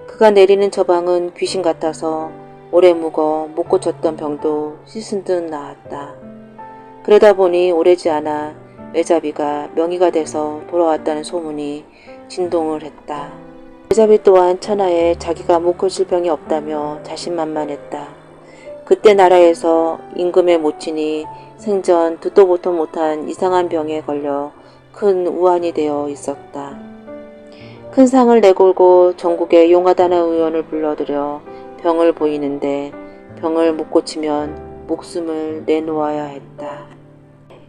그가 내리는 처방은 귀신 같아서 오래 묵어 못 고쳤던 병도 씻은 듯 나았다. 그러다 보니 오래지 않아 매자비가 명의가 돼서 돌아왔다는 소문이 진동을 했다. 매자비 또한 천하에 자기가 못 고칠 병이 없다며 자신만만했다. 그때 나라에서 임금의 모친이 생전 듣도 보도 못한 이상한 병에 걸려 큰 우환이 되어 있었다. 큰 상을 내걸고 전국의 용하다는 의원을 불러들여 병을 보이는데 병을 못 고치면 목숨을 내놓아야 했다.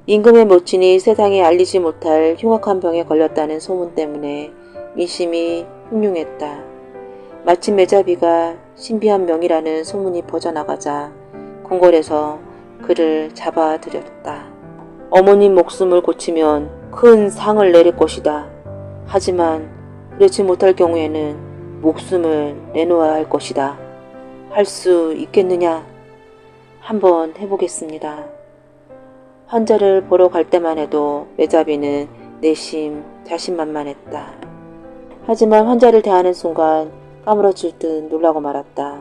임금의 모친이 세상에 알리지 못할 흉악한 병에 걸렸다는 소문 때문에 민심이 흉흉했다. 마침 매자비가 신비한 명이라는 소문이 퍼져나가자 궁궐에서 그를 잡아들였다. 어머님 목숨을 고치면 큰 상을 내릴 것이다. 하지만 그렇지 못할 경우에는 목숨을 내놓아야 할 것이다. 할 수 있겠느냐? 한번 해보겠습니다. 환자를 보러 갈 때만 해도 매자비는 내심 자신만만했다. 하지만 환자를 대하는 순간 까무러질 듯 놀라고 말았다.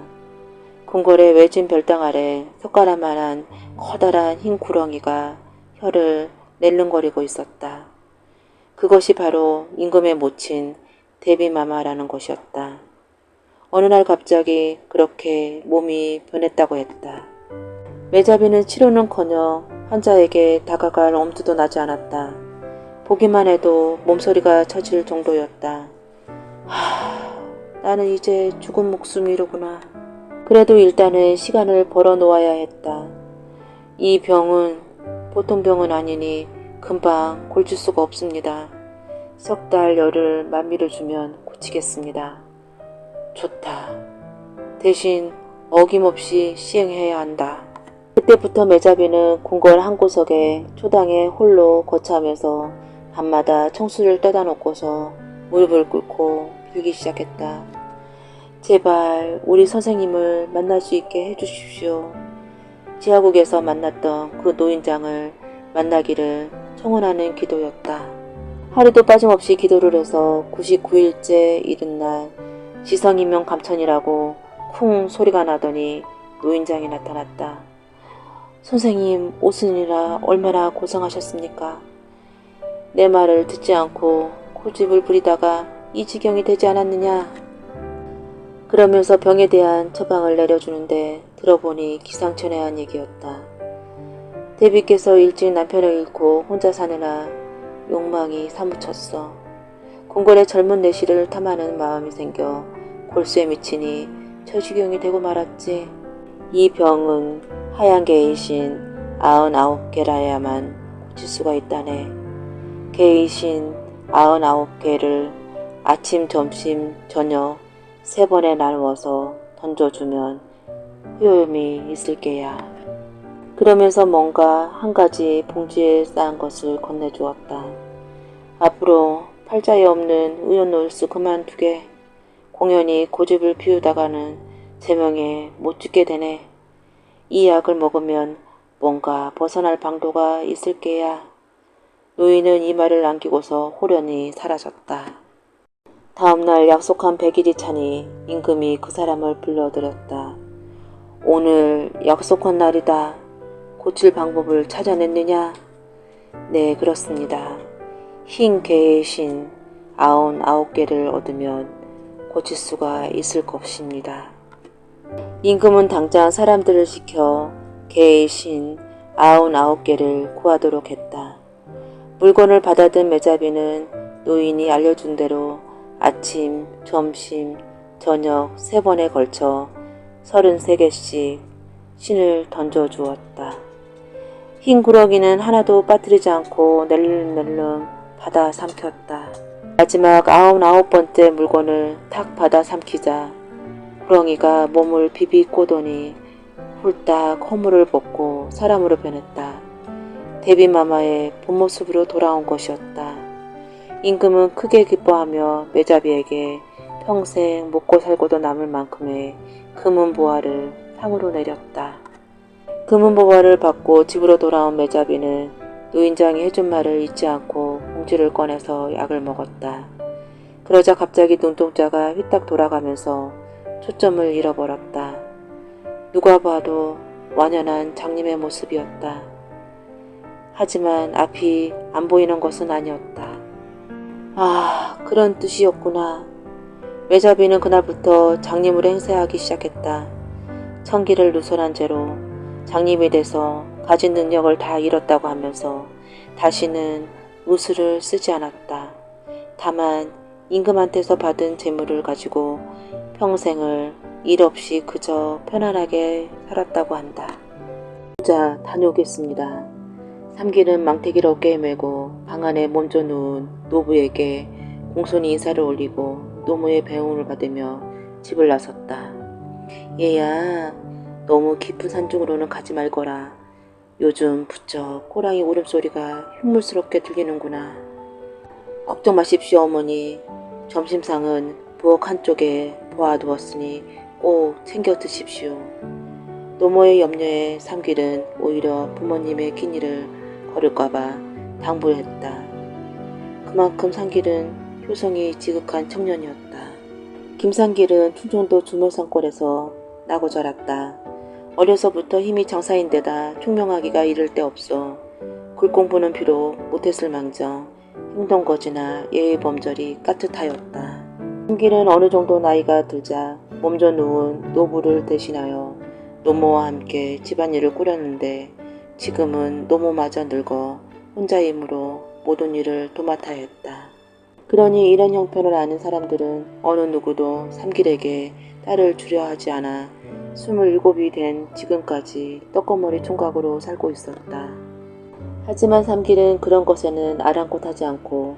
궁궐의 외진 별당 아래 숟가락만한 커다란 흰 구렁이가 혀를 낼름거리고 있었다. 그것이 바로 임금의 모친 데비마마라는 것이었다. 어느 날 갑자기 그렇게 몸이 변했다고 했다. 매자비는 치료는커녕 환자에게 다가갈 엄두도 나지 않았다. 보기만 해도 몸소리가 처질 정도였다. 나는 이제 죽은 목숨이로구나. 그래도 일단은 시간을 벌어 놓아야 했다. 이 병은 보통 병은 아니니 금방 고칠 수가 없습니다. 석 달 열흘 만미를 주면 고치겠습니다. 좋다. 대신 어김없이 시행해야 한다. 그때부터 매자비는 궁궐 한 구석에 초당에 홀로 거처하면서 밤마다 청수를 떠다 놓고서 무릎을 꿇고 빌기 시작했다. 제발 우리 선생님을 만날 수 있게 해주십시오. 지하국에서 만났던 그 노인장을 만나기를 청원하는 기도였다. 하루도 빠짐없이 기도를 해서 99일째 이른날 지성이명 감천이라고 쿵 소리가 나더니 노인장이 나타났다. 선생님 오순이라 얼마나 고생하셨습니까? 내 말을 듣지 않고 고집을 부리다가 이 지경이 되지 않았느냐? 그러면서 병에 대한 처방을 내려주는데 들어보니 기상천외한 얘기였다. 대비께서 일찍 남편을 잃고 혼자 사느라 욕망이 사무쳤어. 궁궐의 젊은 내시를 탐하는 마음이 생겨 골수에 미치니 저지경이 되고 말았지. 이 병은 하얀 개이신 99개라야만 고칠 수가 있다네. 개이신 99개를 아침, 점심, 저녁 3번에 나누어서 던져주면 효험이 있을 게야. 그러면서 뭔가 한 가지 봉지에 쌓은 것을 건네주었다. 앞으로 팔자에 없는 의원노을수 그만두게. 공연히 고집을 피우다가는 제명에 못 죽게 되네. 이 약을 먹으면 뭔가 벗어날 방도가 있을 게야. 노인은 이 말을 남기고서 호련히 사라졌다. 다음날 약속한 100일이 차니 임금이 그 사람을 불러들였다. 오늘 약속한 날이다. 고칠 방법을 찾아냈느냐? 네, 그렇습니다. 흰 개의 신 99개를 얻으면 고칠 수가 있을 것입니다. 임금은 당장 사람들을 시켜 개의 신 99개를 구하도록 했다. 물건을 받아든 매자비는 노인이 알려준 대로 아침, 점심, 저녁 3번에 걸쳐 33개씩 신을 던져주었다. 흰 구러기는 하나도 빠뜨리지 않고 낼름낼름 받아 삼켰다. 마지막 99번째 물건을 탁 받아 삼키자 구렁이가 몸을 비비 꼬더니 홀딱 허물을 벗고 사람으로 변했다. 데비마마의 본모습으로 돌아온 것이었다. 임금은 크게 기뻐하며 매자비에게 평생 먹고 살고도 남을 만큼의 금은보화를 상으로 내렸다. 금은보화를 받고 집으로 돌아온 매자비는 노인장이 해준 말을 잊지 않고 봉지를 꺼내서 약을 먹었다. 그러자 갑자기 눈동자가 휘딱 돌아가면서 초점을 잃어버렸다. 누가 봐도 완연한 장님의 모습이었다. 하지만 앞이 안 보이는 것은 아니었다. 아, 그런 뜻이었구나. 매자비는 그날부터 장님으로 행세하기 시작했다. 천기를 누설한 죄로 장님이 돼서 가진 능력을 다 잃었다고 하면서 다시는 우수를 쓰지 않았다. 다만 임금한테서 받은 재물을 가지고 평생을 일 없이 그저 편안하게 살았다고 한다. 자, 다녀오겠습니다. 삼기는 망태기를 어깨에 메고 방 안에 몸져 누운 노부에게 공손히 인사를 올리고 노무의 배웅을 받으며 집을 나섰다. 얘야, 너무 깊은 산중으로는 가지 말거라. 요즘 부쩍 호랑이 울음소리가 흉물스럽게 들리는구나. 걱정 마십시오, 어머니. 점심상은 부엌 한쪽에 보아두었으니 꼭 챙겨 드십시오. 노모의 염려에 삼길은 오히려 부모님의 끼니를 거를까봐 당부를 했다. 그만큼 삼길은 효성이 지극한 청년이었다. 김삼길은 충청도 주물산골에서 나고 자랐다. 어려서부터 힘이 장사인데다 총명하기가 이를 데 없어 글공부는 비록 못했을 망정 행동거지나 예의범절이 까뜻하였다. 삼길은 어느 정도 나이가 들자 몸져 누운 노부를 대신하여 노모와 함께 집안일을 꾸렸는데 지금은 노모마저 늙어 혼자 힘으로 모든 일을 도맡아야 했다. 그러니 이런 형편을 아는 사람들은 어느 누구도 삼길에게 딸을 주려 하지 않아 27이 된 지금까지 떡거머리 총각으로 살고 있었다. 하지만 삼길은 그런 것에는 아랑곳하지 않고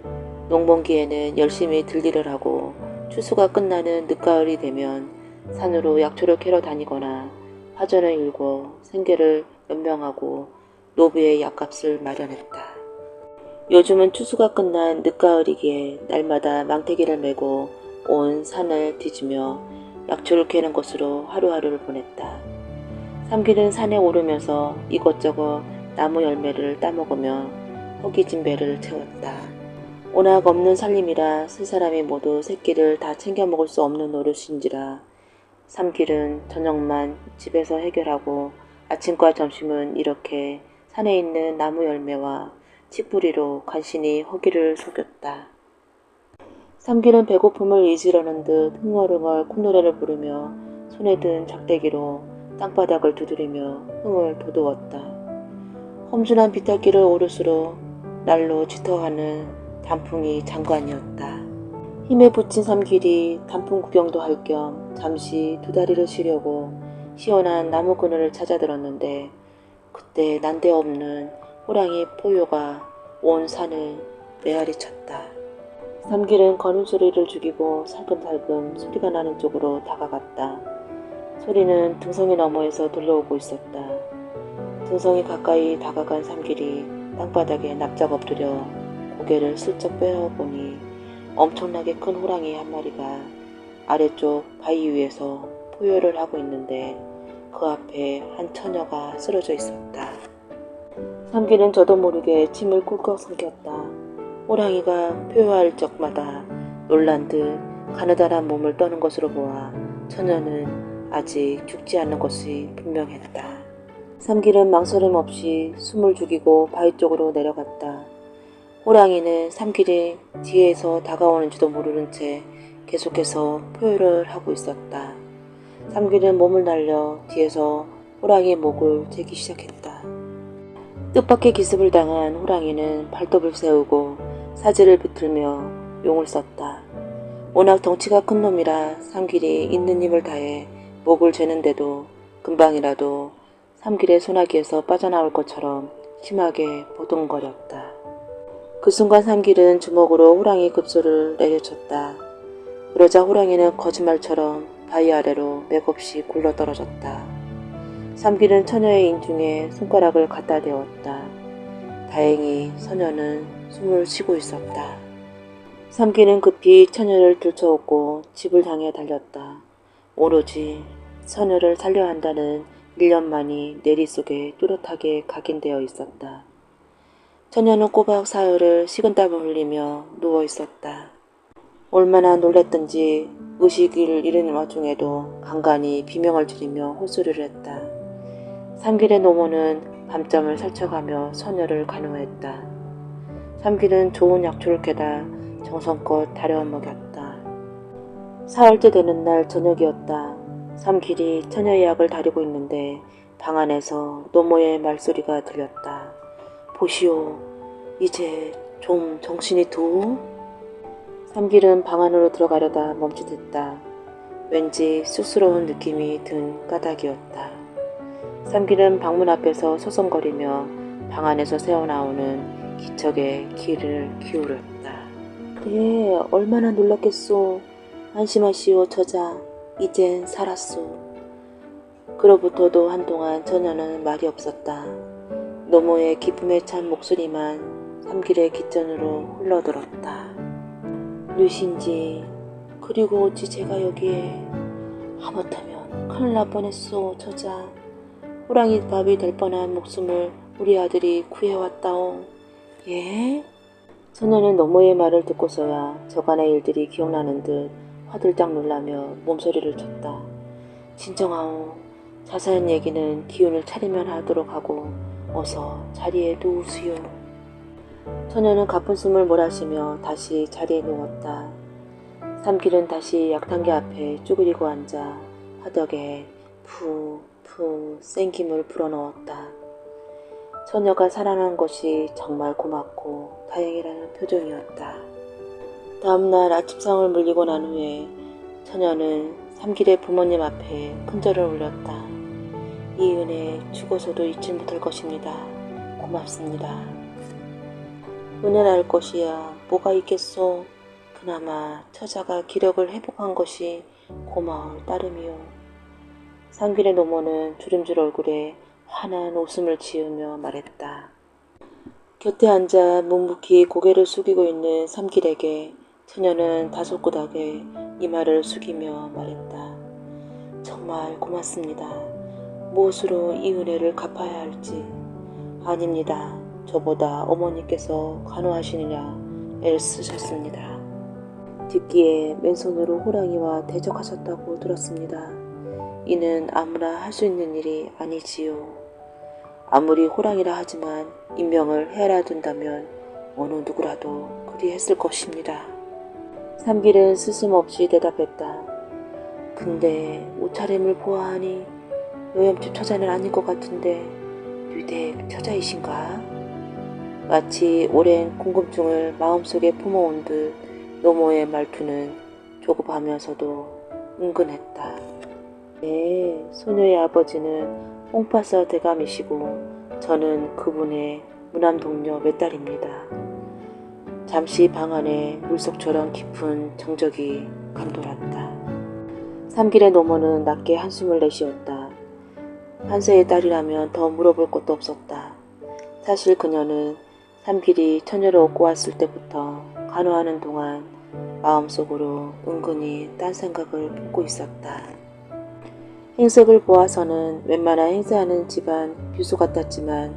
농번기에는 열심히 들일을 하고 추수가 끝나는 늦가을이 되면 산으로 약초를 캐러 다니거나 화전을 일고 생계를 연명하고 노부의 약값을 마련했다. 요즘은 추수가 끝난 늦가을이기에 날마다 망태기를 메고 온 산을 뒤지며 약초를 캐는 것으로 하루하루를 보냈다. 삼길은 산에 오르면서 이것저것 나무 열매를 따먹으며 허기진 배를 채웠다. 워낙 없는 살림이라 세 사람이 모두 새끼를 다 챙겨 먹을 수 없는 노릇인지라 삼길은 저녁만 집에서 해결하고 아침과 점심은 이렇게 산에 있는 나무 열매와 칡뿌리로 간신히 허기를 속였다. 삼길은 배고픔을 잊으려는 듯 흥얼흥얼 콧노래를 부르며 손에 든 작대기로 땅바닥을 두드리며 흥을 돋우었다. 험준한 비탈길을 오를수록 날로 짙어가는 단풍이 장관이었다. 힘에 부친 삼길이 단풍 구경도 할 겸 잠시 두 다리를 쉬려고 시원한 나무 그늘을 찾아들었는데 그때 난데없는 호랑이 포효가 온 산을 메아리 쳤다. 삼길은 걸음소리를 죽이고 살금살금 소리가 나는 쪽으로 다가갔다. 소리는 등성이 너머에서 들려오고 있었다. 등성이 가까이 다가간 삼길이 땅바닥에 납작 엎드려 고개를 슬쩍 빼어보니 엄청나게 큰 호랑이 한 마리가 아래쪽 바위 위에서 포효를 하고 있는데 그 앞에 한 처녀가 쓰러져 있었다. 삼길은 저도 모르게 침을 꿀꺽 삼켰다. 호랑이가 포효할 적마다 놀란 듯 가느다란 몸을 떠는 것으로 보아 처녀는 아직 죽지 않는 것이 분명했다. 삼길은 망설임 없이 숨을 죽이고 바위 쪽으로 내려갔다. 호랑이는 삼길이 뒤에서 다가오는지도 모르는 채 계속해서 포효를 하고 있었다. 삼길은 몸을 날려 뒤에서 호랑이의 목을 재기 시작했다. 뜻밖의 기습을 당한 호랑이는 발톱을 세우고 사지를 비틀며 용을 썼다. 워낙 덩치가 큰 놈이라 삼길이 있는 힘을 다해 목을 죄는데도 금방이라도 삼길의 소나기에서 빠져나올 것처럼 심하게 보둥거렸다. 그 순간 삼길은 주먹으로 호랑이 급소를 내려쳤다. 그러자 호랑이는 거짓말처럼 바위 아래로 맥없이 굴러떨어졌다. 삼길은 처녀의 인중에 손가락을 갖다 대었다. 다행히 소녀는 숨을 쉬고 있었다. 삼길은 급히 처녀를 들쳐업고 집을 향해 달렸다. 오로지 처녀를 살려야 한다는 일념만이 내리 속에 뚜렷하게 각인되어 있었다. 처녀는 꼬박 사흘을 식은땀을 흘리며 누워 있었다. 얼마나 놀랬던지 의식을 잃은 와중에도 간간히 비명을 지르며 헛소리를 했다. 삼길의 노모는 밤잠을 설쳐가며 처녀를 간호했다. 삼길은 좋은 약초를 캐다 정성껏 다려 먹였다. 사흘째 되는 날 저녁이었다. 삼길이 처녀의 약을 다리고 있는데 방 안에서 노모의 말소리가 들렸다. 보시오, 이제 좀 정신이 두? 삼길은 방 안으로 들어가려다 멈칫했다. 왠지 쑥스러운 느낌이 든 까닭이었다. 삼길은 방문 앞에서 소송거리며 방 안에서 새어나오는 기척에 귀를 기울였다. 그래, 얼마나 놀랐겠소. 안심하시오, 저자. 이젠 살았소. 그로부터도 한동안 처녀는 말이 없었다. 노모의 기쁨에 찬 목소리만 삼길의 귓전으로 흘러들었다. 누신지, 그리고 어찌 제가 여기에. 하마터면 큰일 날 뻔했소, 저자. 호랑이 밥이 될 뻔한 목숨을 우리 아들이 구해왔다오. 예? 처녀는 노모의 말을 듣고서야 저간의 일들이 기억나는 듯 화들짝 놀라며 몸서리를 쳤다. 진정하오. 자세한 얘기는 기운을 차리면 하도록 하고 어서 자리에 누우시오. 처녀는 가쁜 숨을 몰아쉬며 다시 자리에 누웠다. 삼길은 다시 약탕기 앞에 쭈그리고 앉아 화덕에 푹푹 생김을 불어넣었다. 처녀가 살아난 것이 정말 고맙고 다행이라는 표정이었다. 다음날 아침상을 물리고 난 후에 처녀는 삼길의 부모님 앞에 큰절을 올렸다. 이 은혜 죽어서도 잊지 못할 것입니다. 고맙습니다. 은혜랄 것이야 뭐가 있겠소. 그나마 처자가 기력을 회복한 것이 고마울 따름이요. 삼길의 노모는 주름질 얼굴에 환한 웃음을 지으며 말했다. 곁에 앉아 묵묵히 고개를 숙이고 있는 삼길에게 처녀는 다소곳하게 이마를 숙이며 말했다. 정말 고맙습니다. 무엇으로 이 은혜를 갚아야 할지. 아닙니다. 저보다 어머니께서 간호하시느냐 애쓰셨습니다. 듣기에 맨손으로 호랑이와 대적하셨다고 들었습니다. 이는 아무나 할 수 있는 일이 아니지요. 아무리 호랑이라 하지만 인명을 해라 둔다면 어느 누구라도 그리 했을 것입니다. 삼길은 스스럼없이 대답했다. 근데 옷차림을 보아하니 요염집 처자는 아닌 것 같은데 유댁 처자이신가? 마치 오랜 궁금증을 마음속에 품어온 듯 노모의 말투는 조급하면서도 은근했다. 네, 소녀의 아버지는 홍파서 대감이시고 저는 그분의 무남 동료 맏딸입니다. 잠시 방 안에 물속처럼 깊은 정적이 감돌았다. 삼길의 노모는 낮게 한숨을 내쉬었다. 한세의 딸이라면 더 물어볼 것도 없었다. 사실 그녀는 삼길이 처녀를 얻고 왔을 때부터 간호하는 동안 마음속으로 은근히 딴 생각을 품고 있었다. 행색을 보아서는 웬만한 행세하는 집안 규수 같았지만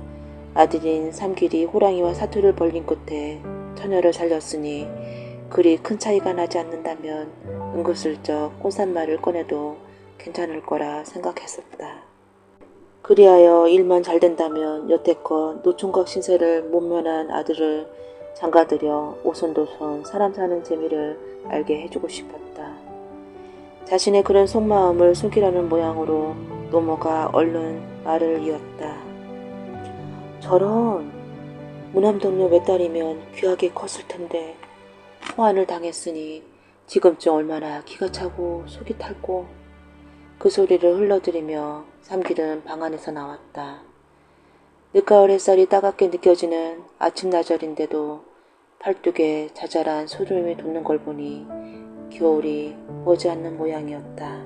아들인 삼길이 호랑이와 사투를 벌린 끝에 처녀를 살렸으니 그리 큰 차이가 나지 않는다면 은근슬쩍 혼잣말을 꺼내도 괜찮을 거라 생각했었다. 그리하여 일만 잘 된다면 여태껏 노총각 신세를 못 면한 아들을 장가들여 오손도손 사람 사는 재미를 알게 해주고 싶었다. 자신의 그런 속마음을 숨기려는 모양으로 노모가 얼른 말을 이었다. 저런 무남동료 맷딸이면 귀하게 컸을 텐데 호환을 당했으니 지금쯤 얼마나 기가 차고 속이 탈고. 그 소리를 흘러들이며 삼길은 방 안에서 나왔다. 늦가을 햇살이 따갑게 느껴지는 아침나절인데도 팔뚝에 자잘한 소름이 돋는 걸 보니 겨울이 머지않는 모양이었다.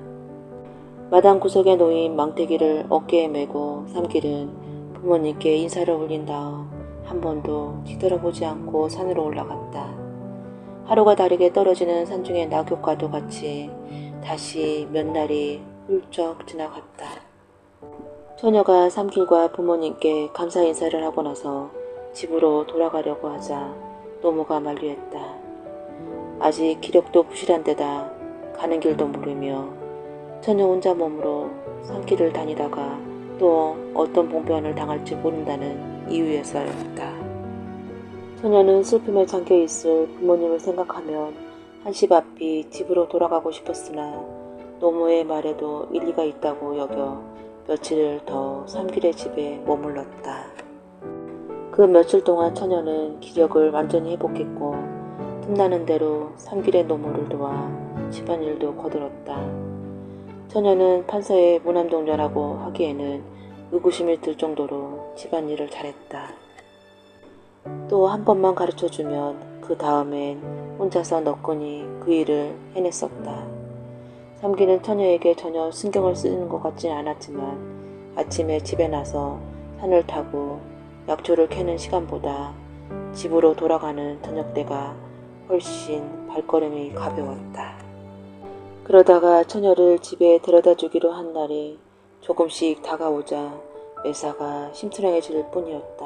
마당 구석에 놓인 망태기를 어깨에 메고 삼길은 부모님께 인사를 올린 다음 한 번도 뒤돌아보지 않고 산으로 올라갔다. 하루가 다르게 떨어지는 산중의 낙엽과도 같이 다시 몇 날이 훌쩍 지나갔다. 처녀가 삼길과 부모님께 감사 인사를 하고 나서 집으로 돌아가려고 하자 노모가 만류했다. 아직 기력도 부실한 데다 가는 길도 모르며 처녀 혼자 몸으로 산길을 다니다가 또 어떤 봉변을 당할지 모른다는 이유에서였다. 처녀는 슬픔에 잠겨있을 부모님을 생각하면 한시 앞이 집으로 돌아가고 싶었으나 노모의 말에도 일리가 있다고 여겨 며칠을 더 삼길의 집에 머물렀다. 그 며칠 동안 처녀는 기력을 완전히 회복했고 틈나는 대로 삼길의 노모를 도와 집안일도 거들었다. 처녀는 판서의 무남동녀라고 하기에는 의구심이 들 정도로 집안일을 잘했다. 또 한 번만 가르쳐주면 그 다음엔 혼자서 너끈히 그 일을 해냈었다. 삼길은 처녀에게 전혀 신경을 쓰는 것 같진 않았지만 아침에 집에 나서 산을 타고 약초를 캐는 시간보다 집으로 돌아가는 저녁때가 훨씬 발걸음이 가벼웠다. 그러다가 처녀를 집에 데려다 주기로 한 날이 조금씩 다가오자 매사가 심투렁해질 뿐이었다.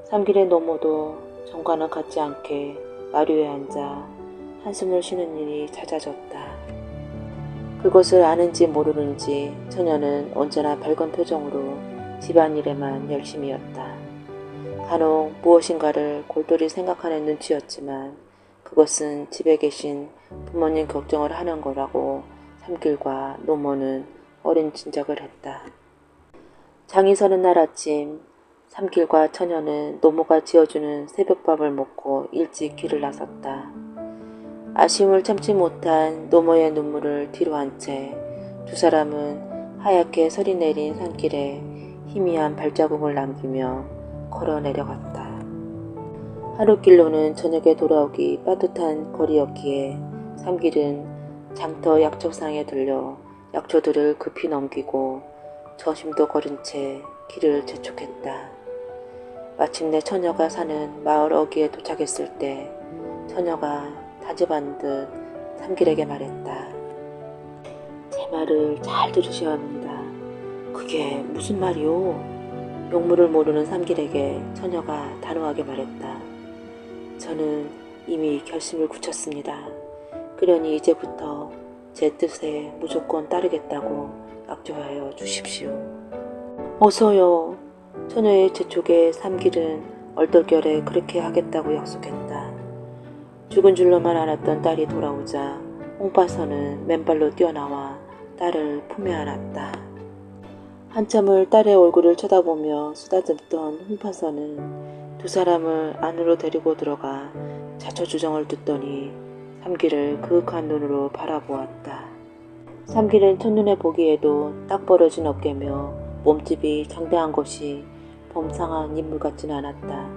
삼길의 노모도 전과는 같지 않게 마루에 앉아 한숨을 쉬는 일이 잦아졌다. 그것을 아는지 모르는지 처녀는 언제나 밝은 표정으로 집안일에만 열심이었다. 간혹 무엇인가를 골똘히 생각하는 눈치였지만 그것은 집에 계신 부모님 걱정을 하는 거라고 삼길과 노모는 어린 진작을 했다. 장이 서는 날 아침 삼길과 처녀는 노모가 지어주는 새벽밥을 먹고 일찍 길을 나섰다. 아쉬움을 참지 못한 노모의 눈물을 뒤로 한 채 두 사람은 하얗게 설이 내린 산길에 희미한 발자국을 남기며 걸어 내려갔다. 하룻길로는 저녁에 돌아오기 빠듯한 거리였기에 삼길은 장터 약초상에 들려 약초들을 급히 넘기고 저심도 걸은 채 길을 재촉했다. 마침내 처녀가 사는 마을 어귀에 도착했을 때 처녀가 다짐한 듯 삼길에게 말했다. 제 말을 잘 들으셔야 합니다. 그게 무슨 말이오? 용무를 모르는 삼길에게 처녀가 단호하게 말했다. 저는 이미 결심을 굳혔습니다. 그러니 이제부터 제 뜻에 무조건 따르겠다고 약조하여 주십시오. 어서요. 처녀의 재촉에 삼길은 얼떨결에 그렇게 하겠다고 약속했다. 죽은 줄로만 알았던 딸이 돌아오자 홍파선은 맨발로 뛰어나와 딸을 품에 안았다. 한참을 딸의 얼굴을 쳐다보며 쓰다듬던 홍파선은 두 사람을 안으로 데리고 들어가 자초주정을 듣더니 삼길을 그윽한 눈으로 바라보았다. 삼길은 첫눈에 보기에도 딱 벌어진 어깨며 몸집이 장대한 것이 범상한 인물 같지는 않았다.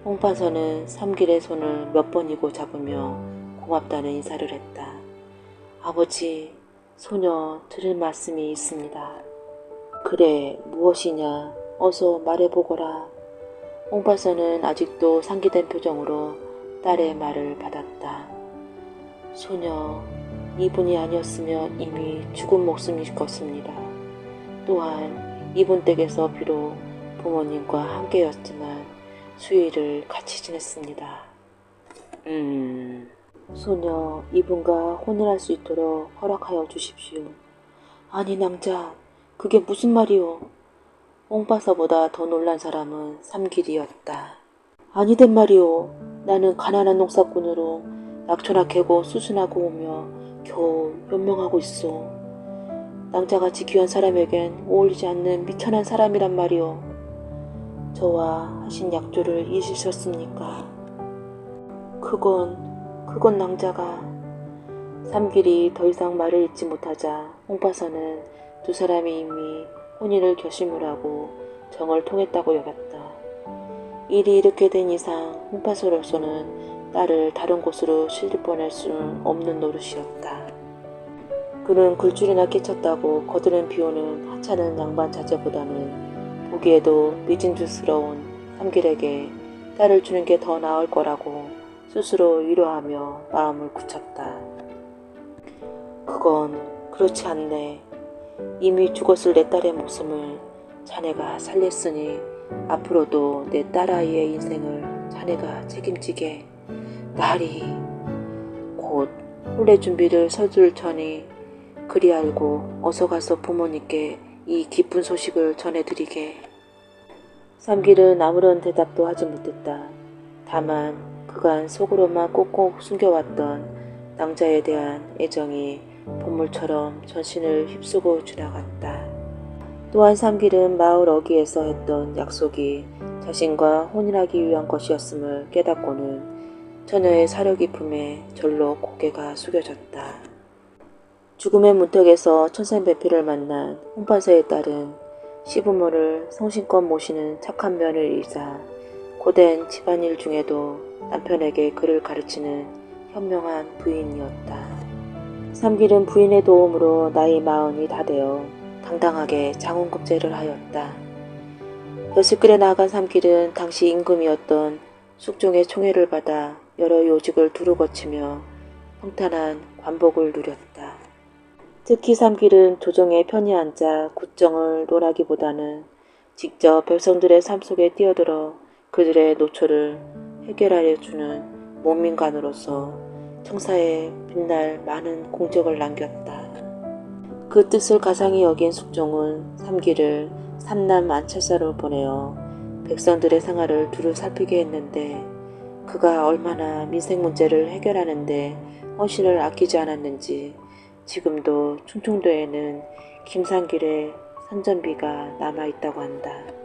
홍파선은 삼길의 손을 몇 번이고 잡으며 고맙다는 인사를 했다. 아버지, 소녀 들을 말씀이 있습니다. 그래, 무엇이냐? 어서 말해보거라. 홍파선은 아직도 상기된 표정으로 딸의 말을 받았다. 소녀, 이분이 아니었으면 이미 죽은 목숨일 것입니다. 또한 이분 댁에서 비록 부모님과 함께였지만 수일을 같이 지냈습니다. 소녀, 이분과 혼인할 수 있도록 허락하여 주십시오. 아니 낭자, 그게 무슨 말이오? 홍파서보다 더 놀란 사람은 삼길이었다. 아니된 말이오. 나는 가난한 농사꾼으로 약초나 캐고 수순하고 오며 겨우 연명하고 있어. 낭자같이 귀한 사람에겐 어울리지 않는 미천한 사람이란 말이오. 저와 하신 약조를 잊으셨습니까? 그건 낭자가. 삼길이 더 이상 말을 잇지 못하자 홍파선은 두 사람이 이미 혼인을 결심을 하고 정을 통했다고 여겼다. 일이 이렇게 된 이상 홍파선으로서는 딸을 다른 곳으로 실려보낼 수는 없는 노릇이었다. 그는 굴줄이나 끼쳤다고 거드는 비오는 하찮은 양반 자제보다는 보기에도 미진주스러운 삼길에게 딸을 주는 게 더 나을 거라고 스스로 위로하며 마음을 굳혔다. 그건 그렇지 않네. 이미 죽었을 내 딸의 목숨을 자네가 살렸으니 앞으로도 내 딸아이의 인생을 자네가 책임지게. 나리 곧 혼례 준비를 서둘 터니 그리 알고 어서 가서 부모님께 이 기쁜 소식을 전해드리게. 삼길은 아무런 대답도 하지 못했다. 다만 그간 속으로만 꼭꼭 숨겨왔던 낭자에 대한 애정이 본물처럼 전신을 휩쓰고 지나갔다. 또한 삼길은 마을 어귀에서 했던 약속이 자신과 혼인하기 위한 것이었음을 깨닫고는 처녀의 사려 깊음에 절로 고개가 숙여졌다. 죽음의 문턱에서 천생배필을 만난 홍파서의 딸은 시부모를 성심껏 모시는 착한 며느리이자 고된 집안일 중에도 남편에게 글을 가르치는 현명한 부인이었다. 삼길은 부인의 도움으로 나이 40이 다 되어 당당하게 장원급제를 하였다. 여슬길에 나아간 삼길은 당시 임금이었던 숙종의 총애를 받아 여러 요직을 두루 거치며 평탄한 관복을 누렸다. 특히 삼길은 조정에 편히 앉아 국정을 논하기보다는 직접 백성들의 삶 속에 뛰어들어 그들의 노초를 해결하여 주는 몸민관으로서 청사에 빛날 많은 공적을 남겼다. 그 뜻을 가상히 여긴 숙종은 삼길을 삼남 안찰사로 보내어 백성들의 생활을 두루 살피게 했는데 그가 얼마나 민생 문제를 해결하는데 헌신을 아끼지 않았는지 지금도 충청도에는 김산길의 선전비가 남아있다고 한다.